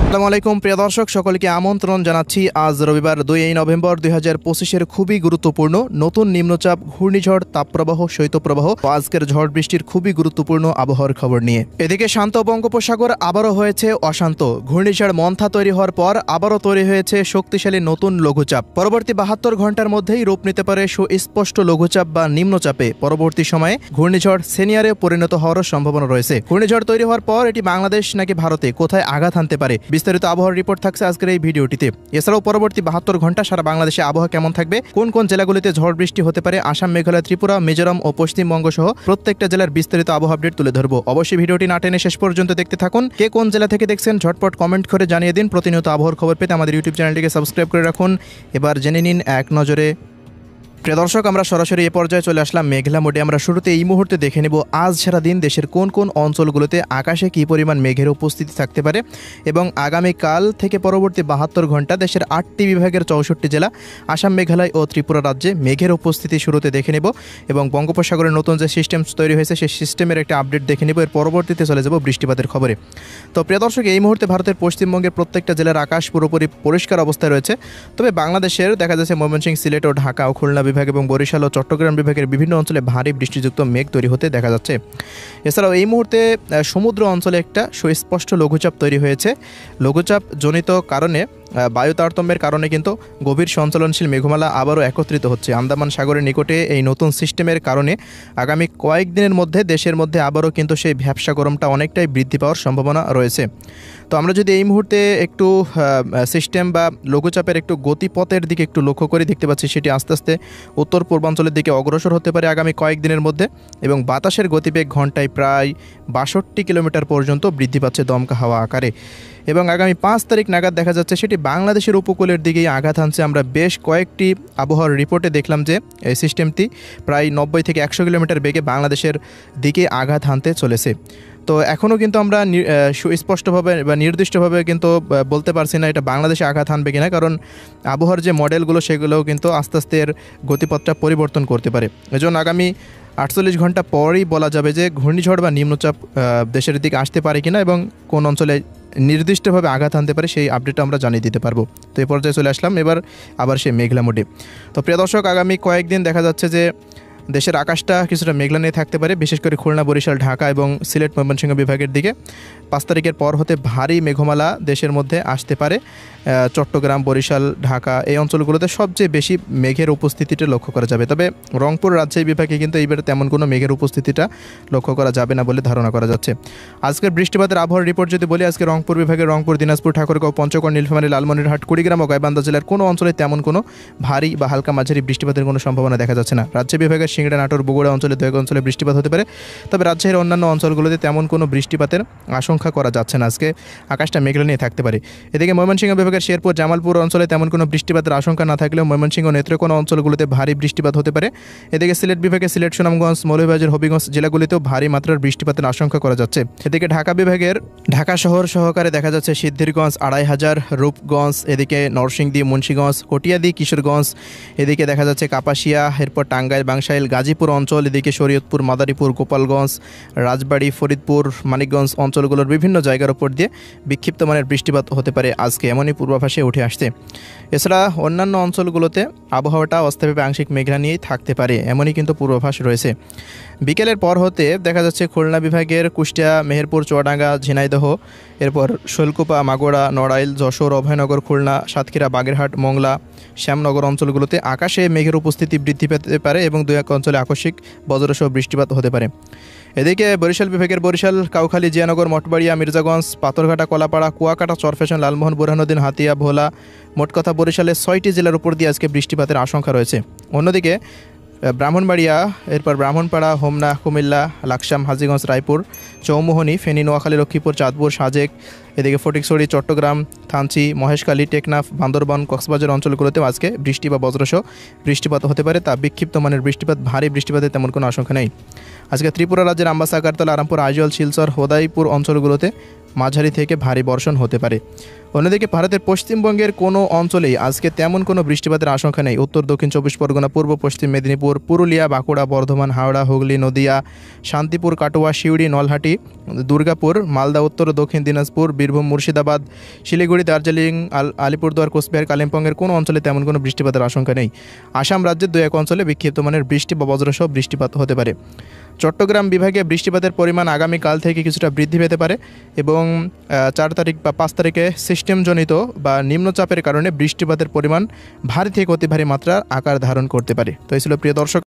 আসসালামু আলাইকুম প্রিয় দর্শক, সকলকে আমন্ত্রণ জানাচ্ছি আজ রবিবার 2 নভেম্বর 2025-এর খুবই গুরুত্বপূর্ণ নতুন নিম্নচাপ, ঘূর্ণিঝড়, তাপপ্রবাহ, শৈত্যপ্রবাহ ও আজকের ঝড় বৃষ্টির খুবই গুরুত্বপূর্ণ আবহাওয়ার খবর নিয়ে। এদিকে শান্ত বঙ্গোপসাগর আবারও হয়েছে অশান্ত। ঘূর্ণিঝড় মন্থা তৈরি হওয়ার পর আবারও তৈরি হয়েছে শক্তিশালী নতুন লঘুচাপ। পরবর্তী 72 ঘন্টার মধ্যেই রূপ নিতে পারে সুস্পষ্ট লঘুচাপ বা নিম্নচাপে। পরবর্তী সময়ে ঘূর্ণিঝড় সেনিয়ারে পরিণত হওয়ার সম্ভাবনা রয়েছে। ঘূর্ণিঝড় তৈরি হওয়ার পর এটি বাংলাদেশ নাকি ভারতে কোথায় আঘাত হানতে পারে, বিস্তারিত আবহাওয়ার রিপোর্ট থাকছে আজকের এই ভিডিওটিতে। এছাড়াও পরবর্তী 72 ঘন্টা সারা বাংলাদেশে আবহাওয়া কেমন থাকবে, কোন কোন জেলাগুলিতে ঝড় বৃষ্টি হতে পারে, আসাম, মেঘালয়, ত্রিপুরা, মিজোরাম ও পশ্চিমবঙ্গ সহ প্রত্যেকটা জেলার বিস্তারিত আবহাওয়া আপডেট তুলে ধরবো। অবশ্যই ভিডিওটি না টেনে শেষ পর্যন্ত দেখতে থাকুন। কে কোন জেলা থেকে দেখছেন ঝটপট কমেন্ট করে জানিয়ে দিন। প্রতিনিয়ত আবহাওয়ার খবর পেতে আমাদের ইউটিউব চ্যানেলটিকে সাবস্ক্রাইব করে রাখুন। এবার জেনে নিন এক নজরে। প্রিয় দর্শক, আমরা সরাসরি এ পর্যায়ে চলে আসলাম মেঘলা মোডে। আমরা শুরুতে এই মুহূর্তে দেখে নেব আজ সারাদিন দেশের কোন কোন অঞ্চলগুলোতে আকাশে কী পরিমাণ মেঘের উপস্থিতি থাকতে পারে এবং আগামীকাল থেকে পরবর্তী 72 ঘন্টা দেশের 8টি বিভাগের 64 জেলা, আসাম, মেঘালয় ও ত্রিপুরা রাজ্যে মেঘের উপস্থিতি শুরুতে দেখে নেব এবং বঙ্গোপসাগরের নতুন যে সিস্টেম তৈরি হয়েছে সেই সিস্টেমের একটা আপডেট দেখে নেব। এর পরবর্তীতে চলে যাব বৃষ্টিপাতের খবরে। তো প্রিয় দর্শক, এই মুহূর্তে ভারতের পশ্চিমবঙ্গের প্রত্যেকটা জেলার আকাশ পুরোপুরি পরিষ্কার অবস্থায় রয়েছে। তবে বাংলাদেশের দেখা যাচ্ছে ময়মনসিংহ, সিলেট ও ঢাকা ও খুলনা বিভাগ এবং বরিশাল ও চট্টগ্রাম বিভাগের বিভিন্ন অঞ্চলে ভারী বৃষ্টিযুক্ত মেঘ তৈরি হতে দেখা যাচ্ছে। এছাড়াও এই মুহূর্তে সমুদ্র অঞ্চলে একটা সুস্পষ্ট লঘুচাপ তৈরি হয়েছে। লঘুচাপ জনিত কারণে বায়ু তারতম্যের কারণে কিন্তু গভীর সঞ্চালনশীল মেঘমালা আবারও একত্রিত হচ্ছে আন্দামান সাগরের নিকটে। এই নতুন সিস্টেমের কারণে আগামী কয়েকদিনের মধ্যে দেশের মধ্যে আবারও কিন্তু সেই ভ্যাপসা গরমটা অনেকটাই বৃদ্ধি পাওয়ার সম্ভাবনা রয়েছে। তো আমরা যদি এই মুহূর্তে একটু সিস্টেম বা লঘুচাপের একটু গতিপথের দিকে একটু লক্ষ্য করে দেখতে পাচ্ছি সেটি আস্তে আস্তে উত্তর পূর্বাঞ্চলের দিকে অগ্রসর হতে পারে আগামী কয়েকদিনের মধ্যে এবং বাতাসের গতিবেগ ঘন্টায় প্রায় 62 কিলোমিটার পর্যন্ত বৃদ্ধি পাচ্ছে দমকা হাওয়া আকারে। এবং আগামী 5 তারিখ নাগাদ দেখা যাচ্ছে সেটি বাংলাদেশের উপকূলের দিকেই আঘাত হানছে। আমরা বেশ কয়েকটি আবহাওয়ার রিপোর্টে দেখলাম যে এই সিস্টেমটি প্রায় 90 থেকে 100 কিলোমিটার বেগে বাংলাদেশের দিকে আঘাত হানতে চলেছে। তো এখনও কিন্তু আমরা সুস্পষ্টভাবে বা নির্দিষ্টভাবে কিন্তু বলতে পারছি না এটা বাংলাদেশে আঘাত হানবে কিনা, কারণ আবহাওয়ার যে মডেলগুলো সেগুলোও কিন্তু আস্তে আস্তে এর গতিপথটা পরিবর্তন করতে পারে। এজন্য আগামী 48 ঘন্টা পরেই বলা যাবে যে ঘূর্ণিঝড় বা নিম্নচাপ দেশের দিকে আসতে পারে কিনা এবং কোন অঞ্চলে নির্দিষ্টভাবে আঘাত আনতে পারে সেই আপডেটটা আমরা জানিয়ে দিতে পারবো। তো এই পর্যায়ে চলে আসলাম এবার আবার সেই মেঘলা মোডে। তো প্রিয় দর্শক, আগামী কয়েকদিন দেখা যাচ্ছে যে দেশের আকাশটা কিছুটা মেঘলা নিয়ে থাকতে পারে, বিশেষ করে খুলনা, বরিশাল, ঢাকা এবং সিলেট, ময়মনসিংহ বিভাগের দিকে। 5 তারিখের পর হতে ভারী মেঘমালা দেশের মধ্যে আসতে পারে। চট্টগ্রাম, বরিশাল, ঢাকা এই অঞ্চলগুলোতে সবচেয়ে বেশি মেঘের উপস্থিতিটা লক্ষ্য করা যাবে। তবে রংপুর, রাজশাহী বিভাগে কিন্তু এইবার তেমন কোনো মেঘের উপস্থিতিটা লক্ষ্য করা যাবে না বলে ধারণা করা যাচ্ছে। আজকের বৃষ্টিপাতের আবহাওয়ার রিপোর্ট যদি বলি, আজকে রংপুর বিভাগের রংপুর, দিনাজপুর, ঠাকুরগাঁও, পঞ্চগড়, নীলফামারী, লালমনিরহাট, কুড়িগ্রাম ও গাইবান্ধা জেলার কোনো অঞ্চলে তেমন কোনো ভারী বা হালকা মাঝারি বৃষ্টিপাতের কোনো সম্ভাবনা দেখা যাচ্ছে না। রাজশাহী বিভাগের সিংড়া, নাটোর, বগুড়া অঞ্চলে 2 অঞ্চলে বৃষ্টিপাত হতে পারে। তবে রাজশাহীর অন্যান্য অঞ্চলগুলোতে তেমন কোনো বৃষ্টিপাতের আশঙ্কা করা যাচ্ছে না। আজকে আকাশটা মেঘলা নিয়ে থাকতে পারে। এদিকে ময়মনসিংহ বিভাগের শেরপুর, জামালপুর অঞ্চলে তেমন কোনো বৃষ্টিপাতের আশঙ্কা না থাকলেও ময়মনসিংহ নেত্রকোনা অঞ্চলগুলোতে ভারী বৃষ্টিপাত হতে পারে। এদিকে সিলেট বিভাগে সিলেট, সুনামগঞ্জ, মৌলভীবাজার, হবিগঞ্জ জেলাগুলিতেও ভারী মাত্রার বৃষ্টিপাতের আশঙ্কা করা যাচ্ছে। এদিকে ঢাকা বিভাগের ঢাকা শহর সহকারে দেখা যাচ্ছে সিদ্ধিরগঞ্জ, 2500, রূপগঞ্জ, এদিকে নরসিংদী, মুন্সিগঞ্জ, কটিয়াদি, কিশোরগঞ্জ, এদিকে দেখা যাচ্ছে কাপাসিয়া, এরপর টাঙ্গাইল, বাংশাইল, গাজীপুর অঞ্চল, এদিকে শরীয়তপুর, মাদারীপুর, গোপালগঞ্জ, রাজবাড়ী, ফরিদপুর, মানিকগঞ্জ অঞ্চলগুলোর বিভিন্ন জায়গার উপর দিয়ে বিক্ষিপ্ত মানের বৃষ্টিপাত হতে পারে আজকে, এমনই পূর্বাভাসে উঠে আসছে। এছাড়া অন্যান্য অঞ্চলগুলোতে আবহাওয়াটা অস্থায়ীভাবে আংশিক মেঘলা নিয়েই থাকতে পারে, এমনই কিন্তু পূর্বাভাস রয়েছে। বিকেলের পর হতে দেখা যাচ্ছে খুলনা বিভাগের কুষ্টিয়া, মেহেরপুর, চুয়াডাঙ্গা, ঝিনাইদহ, এরপর শৈলকুপা, মাগুরা, নড়াইল, যশোর, অভয়নগর, খুলনা, সাতক্ষীরা, বাগেরহাট, মংলা, শ্যামনগর অঞ্চলগুলোতে আকাশে মেঘের উপস্থিতি বৃদ্ধি পেতে পারে এবং 2-1 অঞ্চলে আকস্মিক বজ্রসহ বৃষ্টিপাত হতে পারে। এদিকে বরিশাল বিভাগের বরিশাল, কাউখালী, জিয়ানগর, মঠবাড়িয়া, মির্জাগঞ্জ, পাথরঘাটা, কলাপাড়া, কুয়াকাটা, চরফ্যাশন, লালমোহন, বুরহানুদ্দিন, হাতিয়া, ভোলা, মোট কথা বরিশালের 6টি জেলার উপর দিয়ে আজকে বৃষ্টিপাতের আশঙ্কা রয়েছে। অন্যদিকে ব্রাহ্মণবাড়িয়া, এরপর ব্রাহ্মণপাড়া, হোমনা, কুমিল্লা, লাকসাম, হাজীগঞ্জ, রায়পুর, চৌমোহনী, ফেনী, নোয়াখালী, লক্ষ্মীপুর, চাঁদপুর, সাজেক, এদিকে ফটিকছড়ি, চট্টগ্রাম, থানচি, মহেশখালী, টেকনাফ, বান্দরবান, কক্সবাজার অঞ্চলগুলোতেও আজকে বৃষ্টি বা বজ্রসহ বৃষ্টিপাত হতে পারে। তা বিক্ষিপ্ত মানের বৃষ্টিপাত, ভারী বৃষ্টিপাতের তেমন কোনো আশঙ্কা নেই। আজকে ত্রিপুরা রাজ্যের আম্বাসা, আগারতলা, আরামপুর, আইজল, শিলচর, হোদাইপুর অঞ্চলগুলোতে মাঝারি থেকে ভারী বর্ষণ হতে পারে। অন্যদিকে ভারতের পশ্চিমবঙ্গের কোনো অঞ্চলেই আজকে তেমন কোনো বৃষ্টিপাতের আশঙ্কা নেই। উত্তর দক্ষিণ 24 পরগনা, পূর্ব পশ্চিম মেদিনীপুর, পুরুলিয়া, বাঁকুড়া, বর্ধমান, হাওড়া, হুগলি, নদিয়া, শান্তিপুর, কাটোয়া, সিউড়ি, নলহাটি, দুর্গাপুর, মালদা, উত্তর ও দক্ষিণ দিনাজপুর, বীরভূম, মুর্শিদাবাদ, শিলিগুড়ি, দার্জিলিং, আলিপুরদুয়ার, কোচবিহার, কালিম্পংয়ের কোনো অঞ্চলে তেমন কোনো বৃষ্টিপাতের আশঙ্কা নেই। আসাম রাজ্যের 2-1 অঞ্চলে বিক্ষিপ্ত মানের বৃষ্টি বা বজ্রসহ বৃষ্টিপাত হতে পারে। চট্টগ্রাম বিভাগে বৃষ্টিপাতের পরিমাণ আগামীকাল থেকে কিছুটা বৃদ্ধি পেতে পারে এবং 4 তারিখ বা 5 তারিখে সিস্টেমজনিত বা নিম্নচাপের কারণে বৃষ্টিপাতের পরিমাণ ভারী থেকে অতি ভারী মাত্রার আকার ধারণ করতে পারে। তো এই ছিল প্রিয় দর্শক